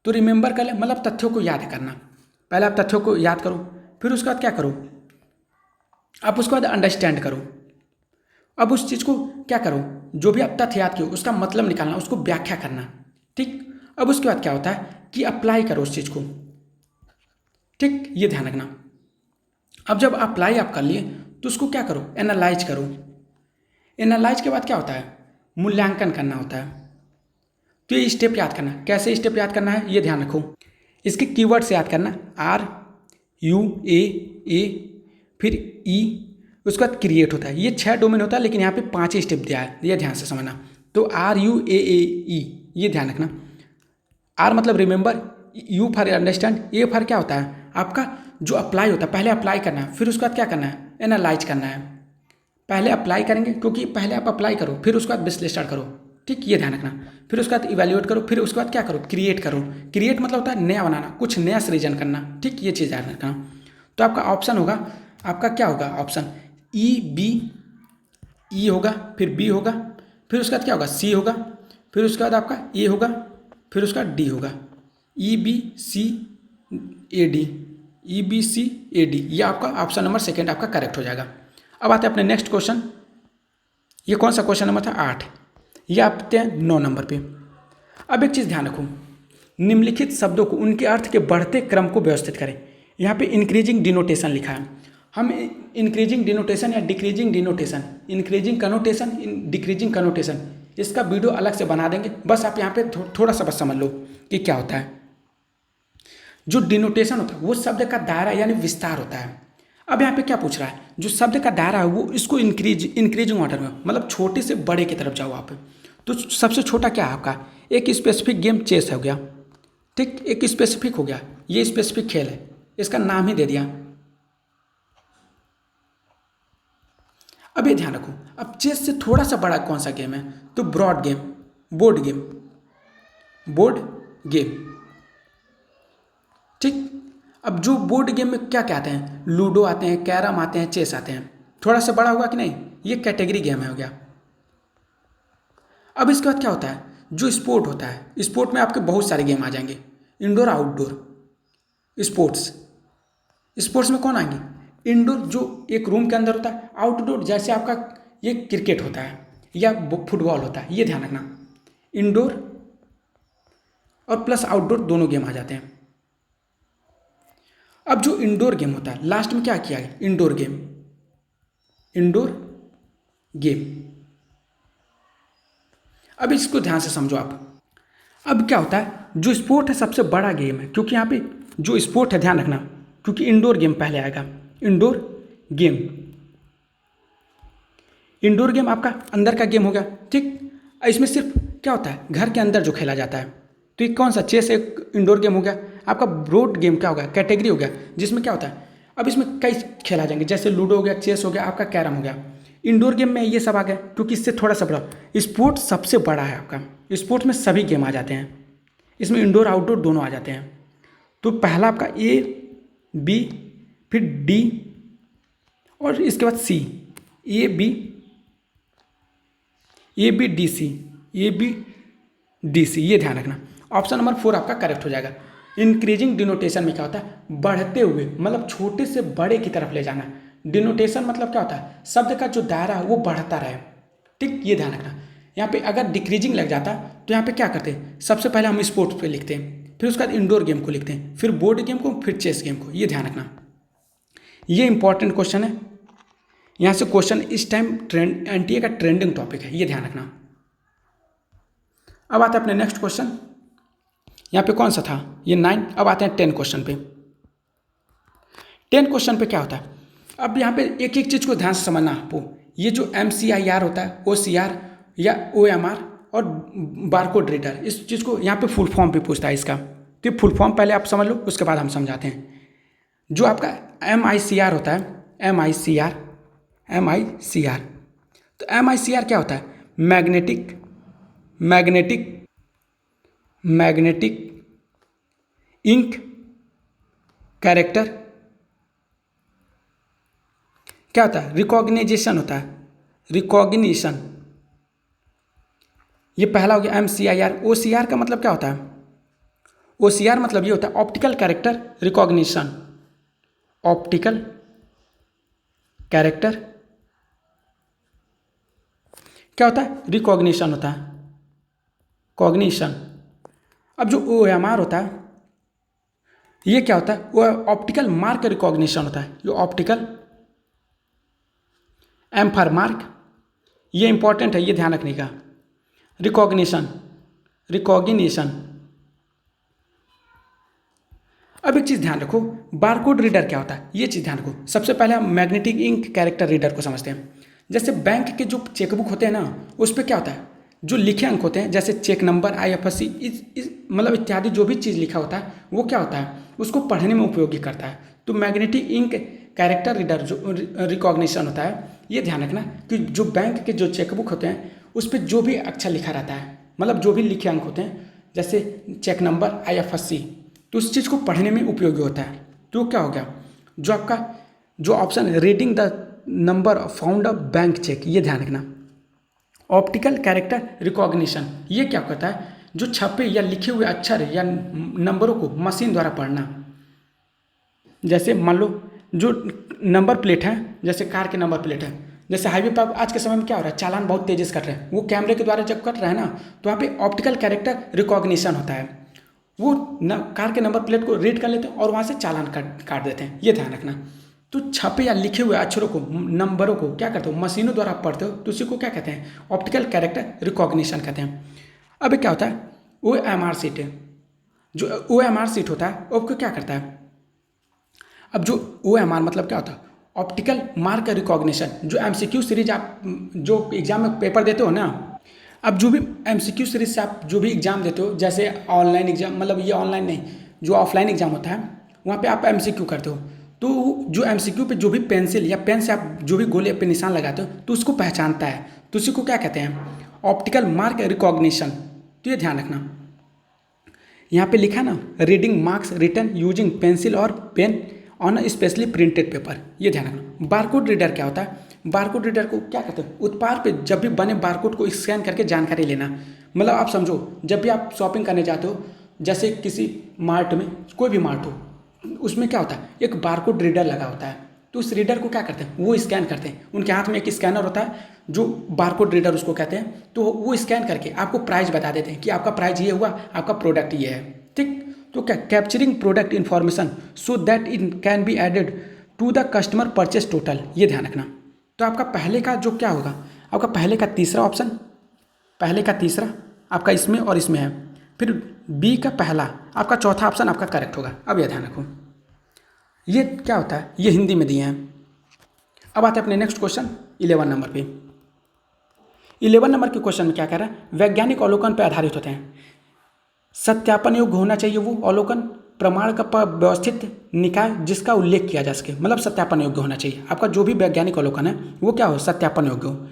तो रिमेंबर कर ले मतलब तथ्यों को याद करना, पहले आप तथ्यों को याद करो, फिर उसके बाद क्या करो, आप उसके बाद अंडरस्टैंड करो। अब उस चीज़ को क्या करो, जो भी आप तथ्य याद किए उसका मतलब निकालना, उसको व्याख्या करना, ठीक। अब उसके बाद क्या होता है कि अप्लाई करो उस चीज़ को, ठीक, ये ध्यान रखना। अब जब अप्लाई आप कर लिए तो उसको क्या करो, एनालाइज करो। एनालाइज के बाद क्या होता है, मूल्यांकन करना होता है। तो ये स्टेप याद करना, कैसे स्टेप याद करना है ये ध्यान रखो। इसके कीवर्ड से याद करना, RUAA फिर E, उसके बाद क्रिएट होता है। ये 6 डोमेन होता है, लेकिन यहाँ पे 5 ही स्टेप दिया है, ये ध्यान से समझना। तो RUAAE ये ध्यान रखना। R मतलब remember, U for understand, A for क्या होता है आपका जो अप्लाई होता है, पहले अप्लाई करना है, फिर उसके बाद क्या करना है, एनालाइज करना है। पहले अप्लाई करेंगे, क्योंकि पहले आप अप्लाई करो, फिर उसके बाद विश्लेषण करो, ठीक, ये ध्यान रखना। फिर उसके बाद इवैल्यूएट करो, फिर उसके बाद क्या करो, क्रिएट करो। क्रिएट मतलब होता है नया बनाना, कुछ नया सृजन करना, ठीक, ये चीज़ ध्यान रखना। तो आपका ऑप्शन होगा, आपका क्या होगा ऑप्शन, E होगा, फिर B होगा, फिर उसके बाद क्या होगा, C होगा, फिर उसके बाद आपका A होगा, फिर उसका D होगा। EBCAD ये आपका ऑप्शन नंबर सेकेंड आपका करेक्ट हो जाएगा। अब आते हैं अपने नेक्स्ट क्वेश्चन। ये कौन सा क्वेश्चन नंबर था, 8। ये आते हैं 9 नंबर पे। अब एक चीज़ ध्यान रखो, निम्नलिखित शब्दों को उनके अर्थ के बढ़ते क्रम को व्यवस्थित करें। यहाँ पे इंक्रीजिंग डिनोटेशन लिखा है, हम इंक्रीजिंग डिनोटेशन या decreasing denotation, increasing connotation, decreasing connotation, इसका वीडियो अलग से बना देंगे। बस आप यहाँ पे थोड़ा सा बस समझ लो कि क्या होता है। जो डिनोटेशन होता है वो शब्द का दायरा यानी विस्तार होता है। अब यहाँ पे क्या पूछ रहा है, जो शब्द का दायरा है वो इसको इंक्रीजिंग ऑर्डर में, मतलब छोटे से बड़े की तरफ जाओ आप। तो सबसे छोटा क्या है आपका, एक स्पेसिफिक गेम चेस हो गया, ठीक, एक स्पेसिफिक हो गया, ये स्पेसिफिक खेल है, इसका नाम ही दे दिया। अब ये ध्यान रखो, अब चेस से थोड़ा सा बड़ा कौन सा गेम है, तो broad game, board game, board game, ठीक। अब जो बोर्ड गेम में क्या क्या आते हैं, लूडो आते हैं, कैरम आते हैं, चेस आते हैं, थोड़ा सा बड़ा हुआ कि नहीं, ये कैटेगरी गेम है हो गया। अब इसके बाद क्या होता है, जो स्पोर्ट होता है, स्पोर्ट में आपके बहुत सारे गेम आ जाएंगे, इंडोर आउटडोर स्पोर्ट्स। स्पोर्ट्स में कौन आएंगे, इंडोर जो एक रूम के अंदर होता है, आउटडोर जैसे आपका ये क्रिकेट होता है या फुटबॉल होता है, ये ध्यान रखना। इंडोर और प्लस आउटडोर दोनों गेम आ जाते हैं। अब जो इंडोर गेम होता है, लास्ट में क्या किया है, इंडोर गेम, इंडोर गेम। अब इसको ध्यान से समझो आप। अब क्या होता है, जो स्पोर्ट है सबसे बड़ा गेम है, क्योंकि यहाँ पे जो स्पोर्ट है ध्यान रखना, क्योंकि इंडोर गेम पहले आएगा, इंडोर गेम। इंडोर गेम आपका अंदर का गेम हो गया, ठीक। इसमें सिर्फ क्या होता है, घर के अंदर जो खेला जाता है। तो ये कौन सा, चेस एक इंडोर गेम हो गया। आपका ब्रॉड गेम क्या हो गया, कैटेगरी हो गया, जिसमें क्या होता है, अब इसमें कई खेला जाएंगे, जैसे लूडो हो गया, चेस हो गया, आपका कैरम हो गया। इंडोर गेम में ये सब आ गया, क्योंकि इससे थोड़ा सा बड़ा स्पोर्ट सबसे बड़ा है आपका। स्पोर्ट में सभी गेम आ जाते हैं, इसमें इंडोर आउटडोर दोनों आ जाते हैं। तो पहला आपका A B फिर D और इसके बाद C, ABDC, ये ध्यान रखना। ऑप्शन नंबर 4 आपका करेक्ट हो जाएगा। इंक्रीजिंग डिनोटेशन में क्या होता है, बढ़ते हुए, मतलब छोटे से बड़े की तरफ ले जाना। डिनोटेशन मतलब क्या होता है, शब्द का जो दायरा है वो बढ़ता रहे, ठीक, ये ध्यान रखना। यहाँ पे अगर डिक्रीजिंग लग जाता तो यहाँ पे क्या करते हैं, सबसे पहले हम स्पोर्ट्स पे लिखते हैं, फिर उसके बाद इंडोर गेम को लिखते हैं, फिर बोर्ड गेम को, फिर चेस गेम को, ये ध्यान रखना। ये इंपॉर्टेंट क्वेश्चन है, यहाँ से क्वेश्चन इस टाइम ट्रेंड एनटीए का ट्रेंडिंग टॉपिक है, ये ध्यान रखना। अब आता है अपने नेक्स्ट क्वेश्चन, यहाँ पे कौन सा था, ये 9। अब आते हैं 10 क्वेश्चन पे। 10 क्वेश्चन पे क्या होता है, अब यहाँ पे एक एक चीज़ को ध्यान से समझना आपको। ये जो MCIR होता है, OCR या OMR और बारकोड रीडर, इस चीज़ को यहाँ पे फुल फॉर्म पे पूछता है इसका। तो फुल फॉर्म पहले आप समझ लो, उसके बाद हम समझाते हैं। जो आपका MICR होता है, MICR, तो MICR क्या होता है, मैग्नेटिक इंक कैरेक्टर, क्या होता है, रिकॉग्निशन होता है, रिकॉग्निशन, ये पहला हो गया MCIR। OCR का मतलब क्या होता है, OCR मतलब ये होता है optical character recognition, optical character क्या होता है, रिकॉग्निशन होता है, कॉग्निशन। अब जो OMR होता है, ये क्या होता है, वो ऑप्टिकल मार्क रिकॉग्निशन होता है। ये ऑप्टिकल एम फॉर मार्क, ये इंपॉर्टेंट है, ये ध्यान रखने का। Recognition, recognition. अब एक चीज़ ध्यान रखो, बारकोड रीडर क्या होता है, ये चीज़ ध्यान रखो। सबसे पहले हम मैग्नेटिक इंक कैरेक्टर रीडर को समझते हैं। जैसे बैंक के जो चेकबुक होते हैं ना, उस पर क्या होता है, जो लिखे अंक होते हैं, जैसे चेक नंबर, IFSC, मतलब इत्यादि जो भी चीज़ लिखा होता है, वो क्या होता है, उसको पढ़ने में उपयोगी करता है। तो मैग्नेटिक इंक कैरेक्टर रीडर जो रिकॉग्निशन होता है, ये ध्यान रखना कि जो बैंक के जो चेकबुक होते हैं, उस पर जो भी अक्षर लिखा रहता है, मतलब जो भी लिखे अंक होते हैं, जैसे चेक नंबर, IFSC, तो उस चीज़ को पढ़ने में उपयोगी होता है। तो क्या हो गया, जो आपका जो option reading the number found a bank cheque, ये ध्यान रखना। ऑप्टिकल कैरेक्टर रिकॉग्निशन, ये क्या करता है, जो छपे या लिखे हुए अक्षर या नंबरों को मशीन द्वारा पढ़ना। जैसे मान लो जो नंबर प्लेट है, जैसे कार के नंबर प्लेट है, जैसे हाईवे पर आज के समय में क्या हो रहा है, चालान बहुत तेजी से कट रहे हैं, वो कैमरे के द्वारा जब कट रहे हैं ना, तो वहाँ पे ऑप्टिकल कैरेक्टर रिकॉग्निशन होता है। वो कार के नंबर प्लेट को रीड कर लेते हैं और वहाँ से चालान काट देते हैं, ये ध्यान रखना। तो छपे या लिखे हुए अक्षरों को, नंबरों को क्या करते हो, मशीनों द्वारा पढ़ते हो, तो उसी को क्या कहते हैं, ऑप्टिकल कैरेक्टर रिकॉग्निशन कहते हैं। अब क्या होता है, OMR सीट है, जो OMR सीट होता है वो क्या करता है। अब जो OMR मतलब क्या होता है, ऑप्टिकल मार्क रिकॉग्निशन। जो MCQ सीरीज आप जो एग्जाम में पेपर देते हो ना, अब जो भी MCQ सीरीज से आप जो भी एग्जाम देते हो, जैसे ऑनलाइन एग्जाम, मतलब ये ऑनलाइन नहीं, जो ऑफलाइन एग्जाम होता है, वहाँ पे आप MCQ करते हो, तो जो MCQ पे जो भी पेंसिल या पेन से आप जो भी गोले पे निशान लगाते हो, तो उसको पहचानता है, तो उसी को क्या कहते हैं, ऑप्टिकल मार्क रिकॉग्निशन। तो ये ध्यान रखना, यहाँ पे लिखा ना, reading marks written using pencil और pen on specially printed paper, ये ध्यान रखना। बारकोड रीडर क्या होता है, बारकोड रीडर को क्या कहते हैं, उत्पाद पे जब भी बने बारकोड को स्कैन करके जानकारी लेना। मतलब आप समझो, जब भी आप शॉपिंग करने जाते हो, जैसे किसी मार्ट में, कोई भी मार्ट हो, उसमें क्या होता है, एक बारकोड रीडर लगा होता है, तो उस रीडर को क्या करते हैं, वो स्कैन करते हैं। उनके हाथ में एक स्कैनर होता है, जो बारकोड रीडर उसको कहते हैं, तो वो स्कैन करके आपको प्राइस बता देते हैं कि आपका प्राइस ये हुआ, आपका प्रोडक्ट ये है, ठीक। तो क्या, capturing product information so that it can be added to the customer purchase total, ये ध्यान रखना। तो आपका पहले का जो क्या होगा, आपका पहले का तीसरा ऑप्शन, पहले का तीसरा आपका इसमें और इसमें है, फिर B का पहला, आपका चौथा ऑप्शन आपका करेक्ट होगा। अब यह ध्यान रखो, ये क्या होता है, ये हिंदी में दिए हैं। अब आते हैं अपने नेक्स्ट क्वेश्चन 11 नंबर पे। 11 नंबर के क्वेश्चन में क्या कह रहा है, वैज्ञानिक अवलोकन पर आधारित होते हैं। सत्यापन योग्य होना चाहिए वो अवलोकन, प्रमाण का व्यवस्थित निकाय जिसका उल्लेख किया जा सके, मतलब सत्यापन योग्य होना चाहिए। आपका जो भी वैज्ञानिक अवलोकन है वो क्या हो, सत्यापन योग्य हो,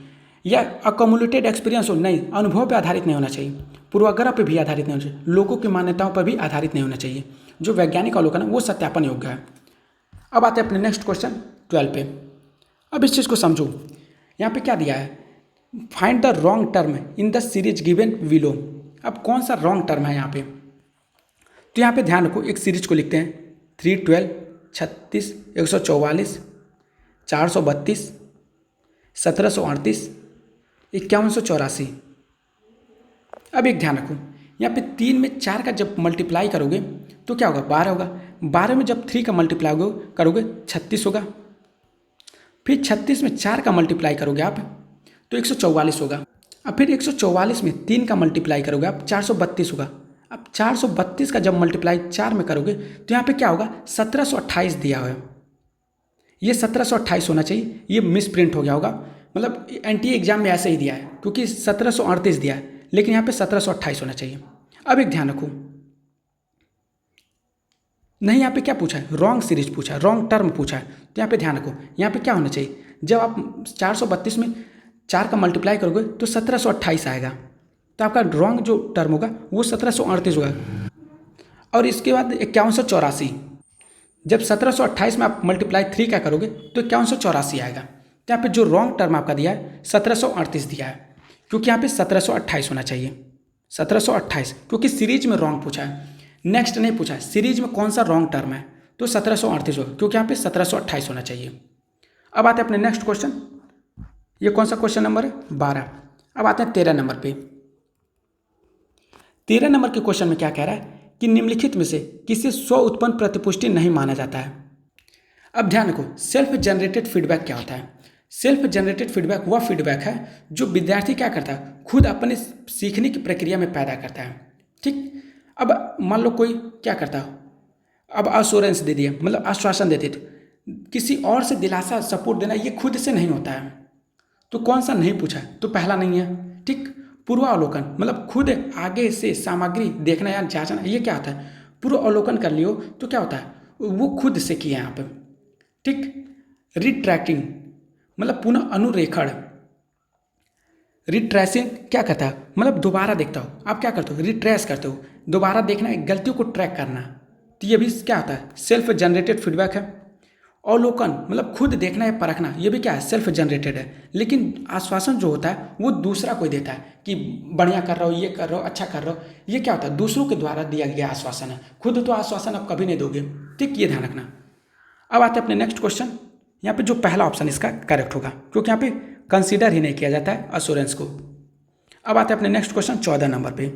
या अकमुलेटेड एक्सपीरियंस हो, नहीं, अनुभव पर आधारित नहीं होना चाहिए, पूर्वाग्रह पर भी आधारित नहीं होना चाहिए, लोगों की मान्यताओं पर भी आधारित नहीं होना चाहिए। जो वैज्ञानिक अवलोकन है वो सत्यापन योग्य है। अब आते हैं अपने नेक्स्ट क्वेश्चन 12 पे। अब इस चीज़ को समझो, यहाँ पे क्या दिया है, find the wrong term in the series given below. अब कौन सा रॉन्ग टर्म है यहाँ पे, तो यहाँ पे ध्यान रखो, एक सीरीज को लिखते हैं 312, 36, 144, 432, 1738, 5184। अब एक ध्यान रखो, यहाँ पे 3 में 4 का जब मल्टीप्लाई करोगे तो क्या होगा, 12 होगा। 12 में जब 3 का मल्टीप्लाई करोगे 36 होगा। फिर 36 में 4 का मल्टीप्लाई करोगे आप तो 144 होगा। अब फिर 144 में 3 का मल्टीप्लाई करोगे आप 432 होगा। अब 432 का जब मल्टीप्लाई 4 में करोगे तो यहाँ पे क्या होगा, 1728 दिया हुआ है। ये 1728 होना चाहिए, ये मिस प्रिंट हो गया होगा, मतलब NTA एग्जाम में ऐसे ही दिया है, क्योंकि 1738 दिया है, लेकिन यहाँ पे 1728 होना चाहिए। अब एक ध्यान रखो, नहीं यहाँ पे क्या पूछा है, रॉन्ग सीरीज पूछा है, रॉन्ग टर्म पूछा है, तो यहाँ पे ध्यान रखो, यहाँ पे क्या होना चाहिए, जब आप 432 में 4 का मल्टीप्लाई करोगे तो 1728 आएगा, तो आपका रॉन्ग जो टर्म होगा वो 1738 होगा। और इसके बाद 5184, जब 1728 में आप मल्टीप्लाई 3 का करोगे तो 5184 आएगा। तो यहाँ पे जो रॉन्ग टर्म आपका दिया है 1738 दिया है, क्योंकि यहाँ पे 1728 होना चाहिए, 1728, क्योंकि सीरीज में रॉन्ग पूछा है, नेक्स्ट नहीं पूछा है, सीरीज में कौन सा रॉन्ग टर्म है, तो 1738 होगा, क्योंकि यहाँ पे 1728 होना चाहिए। अब आते हैं अपने नेक्स्ट क्वेश्चन, ये कौन सा क्वेश्चन नंबर है, 12। अब आते हैं 13 नंबर पे। 13 नंबर के क्वेश्चन में क्या कह रहा है कि निम्नलिखित में से किसी स्व उत्पन्न प्रतिपुष्टि नहीं माना जाता है। अब ध्यान रखो, सेल्फ जनरेटेड फीडबैक क्या होता है। सेल्फ जनरेटेड फीडबैक वह फीडबैक है जो विद्यार्थी क्या करता है, खुद अपने सीखने की प्रक्रिया में पैदा करता है। ठीक, अब मान लो कोई क्या करता है, अब अश्योरेंस दे दिया, मतलब आश्वासन देते थे, किसी और से दिलासा सपोर्ट देना ये खुद से नहीं होता है। तो कौन सा नहीं पूछा, तो पहला नहीं है। ठीक, पूर्वावलोकन मतलब खुद आगे से सामग्री देखना या जांचना, ये क्या होता है, पूर्वावलोकन कर लियो तो क्या होता है, वो खुद से किया यहाँ पे। ठीक, रिट्रैक्टिंग मतलब पुनः अनुरेखण। रिट्रेसिंग क्या कहता है, मतलब दोबारा देखता हो, आप क्या करते हो, रिट्रेस करते हो, दोबारा देखना है, गलतियों को ट्रैक करना। तो ये भी क्या होता है, सेल्फ जनरेटेड फीडबैक है। अवलोकन मतलब खुद देखना है, परखना, ये भी क्या है, सेल्फ जनरेटेड है। लेकिन आश्वासन जो होता है वो दूसरा कोई देता है कि बढ़िया कर रहे हो, ये कर रहे हो, अच्छा कर रहे हो, ये क्या होता है, दूसरों के द्वारा दिया गया आश्वासन है। खुद तो आश्वासन आप कभी नहीं दोगे। ठीक, ये ध्यान रखना। अब आते हैं अपने नेक्स्ट क्वेश्चन। यहाँ पे जो पहला ऑप्शन इसका करेक्ट होगा, क्योंकि यहाँ पे कंसीडर ही नहीं किया जाता है अश्योरेंस को। अब आते हैं अपने नेक्स्ट क्वेश्चन 14 नंबर पे।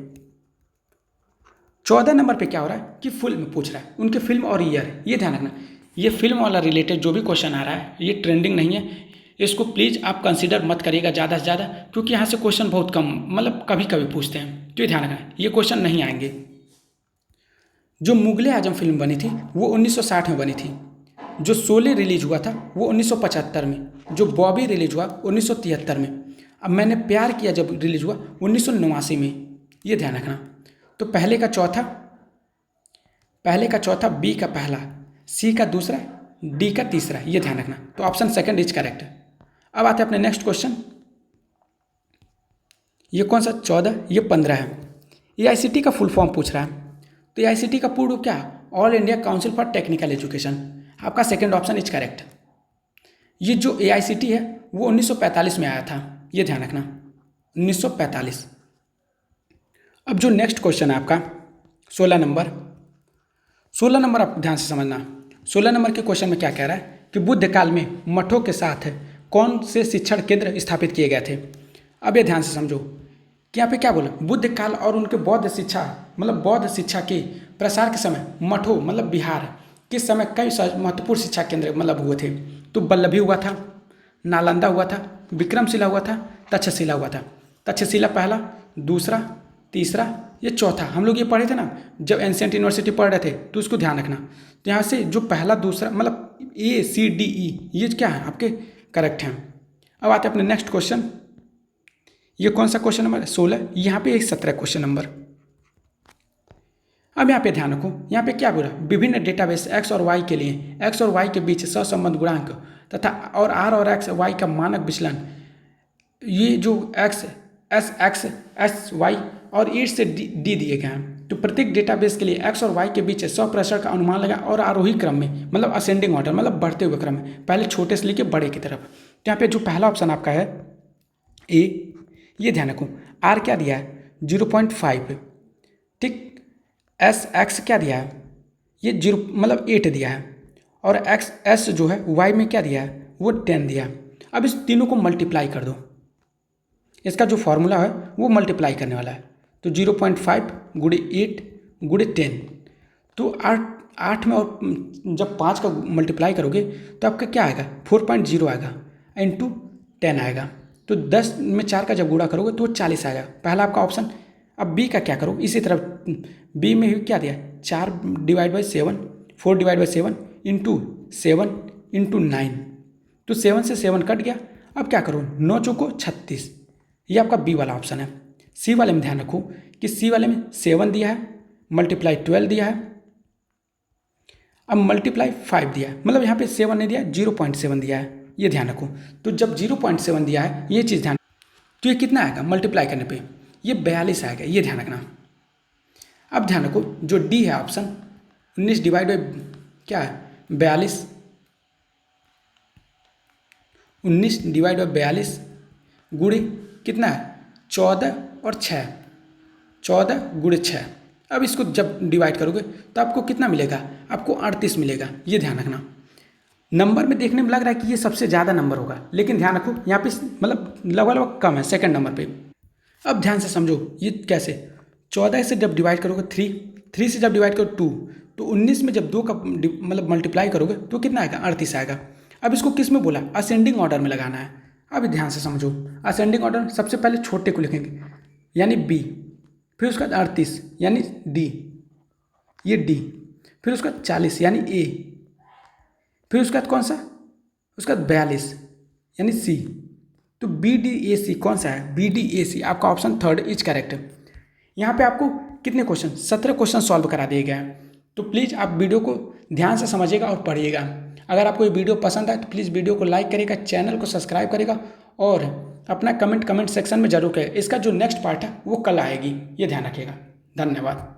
14 नंबर पे क्या हो रहा है कि फिल्म पूछ रहा है, उनके फिल्म और ईयर, ये ध्यान रखना। ये फिल्म वाला रिलेटेड जो भी क्वेश्चन आ रहा है ये ट्रेंडिंग नहीं है, इसको प्लीज़ आप कंसीडर मत करिएगा ज़्यादा से ज़्यादा, क्योंकि यहाँ से क्वेश्चन बहुत कम मतलब कभी कभी पूछते हैं, तो ये ध्यान रखना ये क्वेश्चन नहीं आएंगे। जो मुगले आजम फिल्म बनी थी वो 1960 में बनी थी। जो शोले रिलीज हुआ था वो 1975 में। जो बॉबी रिलीज हुआ 1973 में। अब मैंने प्यार किया जब रिलीज हुआ 1989 में, ये ध्यान रखना। तो पहले का चौथा, बी का पहला, सी का दूसरा, डी का तीसरा, ये ध्यान रखना। तो ऑप्शन सेकंड इज करेक्ट। अब आते हैं अपने नेक्स्ट क्वेश्चन। ये कौन सा 14, ये 15 है। AICT का फुल फॉर्म पूछ रहा है। तो AICT का पूर्ण रूप क्या, all India council for technical education. आपका सेकंड ऑप्शन इज करेक्ट। ये जो AICT है वो 1945 में आया था, ये ध्यान रखना, 1945। अब जो नेक्स्ट क्वेश्चन है आपका 16 नंबर आप ध्यान से समझना। 16 नंबर के क्वेश्चन में क्या कह रहा है कि बुद्ध काल में मठों के साथ कौन से शिक्षण केंद्र स्थापित किए गए थे। अब ये ध्यान से समझो कि यहाँ पे क्या बोला, बुद्ध काल और उनके बौद्ध शिक्षा के प्रसार के समय मठों मतलब बिहार किस समय कई महत्वपूर्ण शिक्षा केंद्र मतलब हुए थे। तो वल्लभी हुआ था, नालंदा हुआ था, विक्रमशिला हुआ था, तक्षशिला हुआ था। तक्षशिला पहला, दूसरा, तीसरा, ये चौथा। हम लोग ये पढ़े थे ना जब एंशिएंट यूनिवर्सिटी पढ़ रहे थे, तो उसको ध्यान रखना। तो यहाँ से जो पहला, दूसरा मतलब ACDE ये क्या है आपके करेक्ट हैं। अब आते हैं अपने नेक्स्ट क्वेश्चन। ये कौन सा क्वेश्चन नंबर 16, यहाँ पे एक 17 क्वेश्चन नंबर। अब यहाँ पे ध्यान रखो, यहाँ पे क्या बोला, विभिन्न डेटाबेस x और y के लिए x और y के बीच सहसंबंध गुणांक तथा और r और x y का मानक विचलन, ये जो x y और 8 से d दिए गए हैं। तो प्रत्येक डेटाबेस के लिए x और y के बीच सहप्रसरण का अनुमान लगा और आरोही क्रम में मतलब असेंडिंग ऑर्डर मतलब बढ़ते हुए क्रम में, पहले छोटे से लेके बड़े की तरफ। तो यहाँ पे जो पहला ऑप्शन आपका है A, ये ध्यान रखो, r क्या दिया है 0.5। ठीक, x क्या दिया है, ये 0 मतलब 8 दिया है, और s जो है y में क्या दिया है वो 10 दिया है। अब इस तीनों को मल्टीप्लाई कर दो, इसका जो फॉर्मूला है वो मल्टीप्लाई करने वाला है। तो 0.5 गुणे 8 गुणे 10, तो 8 में और जब 5 का मल्टीप्लाई करोगे तो आपका क्या आएगा 4.0 आएगा इंटू 10 आएगा। तो 10 में 4 का जब गुणा करोगे तो 40 आएगा, पहला आपका ऑप्शन। अब बी का क्या करो, इसी तरफ बी में भी क्या दिया 4 divide by 7, 4 divide by 7 into 7 into 9, तो 7 से 7 कट गया। अब क्या करो 9 चौको 36, ये आपका बी वाला ऑप्शन है। सी वाले में ध्यान रखो कि सी वाले में 7 दिया है, मल्टीप्लाई 12 दिया है, अब मल्टीप्लाई 5 दिया है, मतलब यहाँ पे 7 नहीं दिया 0.7 दिया है, ये ध्यान रखो। तो जब 0.7 दिया है ये चीज़ ध्यान, तो ये कितना आएगा मल्टीप्लाई करने पे ये 42 आएगा, ये ध्यान रखना। अब ध्यान रखो जो डी है ऑप्शन 19 डिवाइड बाई क्या है 42, 19 डिवाइड बाई 42 गुणे कितना है 14 और 6, 14 गुणे 6। अब इसको जब डिवाइड करोगे तो आपको कितना मिलेगा, आपको 38 मिलेगा, ये ध्यान रखना। नंबर में देखने में लग रहा है कि ये सबसे ज़्यादा नंबर होगा, लेकिन ध्यान रखो यहाँ पे मतलब लगभग कम है सेकंड नंबर पे। अब ध्यान से समझो ये कैसे, 14 से जब डिवाइड करोगे 3 से जब डिवाइड करो 2, तो 19 में जब 2 का मतलब मल्टीप्लाई करोगे तो कितना आएगा, 38 आएगा। अब इसको किस में बोला, असेंडिंग ऑर्डर में लगाना है। अब ध्यान से समझो, असेंडिंग ऑर्डर सबसे पहले छोटे को लिखेंगे यानी बी, फिर उसका 38 यानी डी, ये डी, फिर उसका 40 यानी ए, फिर उसका कौन सा, उसका 42 यानी सी। तो बी डी ए सी कौन सा है, बी डी ए सी, आपका ऑप्शन थर्ड इज करेक्ट। यहाँ पे आपको कितने क्वेश्चन, 17 क्वेश्चन सॉल्व करा दिए गए हैं। तो प्लीज़ आप वीडियो को ध्यान से समझिएगा और पढ़िएगा। अगर आपको ये वीडियो पसंद आए तो प्लीज़ वीडियो को लाइक करेगा, चैनल को सब्सक्राइब करेगा और अपना कमेंट सेक्शन में जरूर करें। इसका जो नेक्स्ट पार्ट है वो कल आएगी, ये ध्यान रखिएगा। धन्यवाद।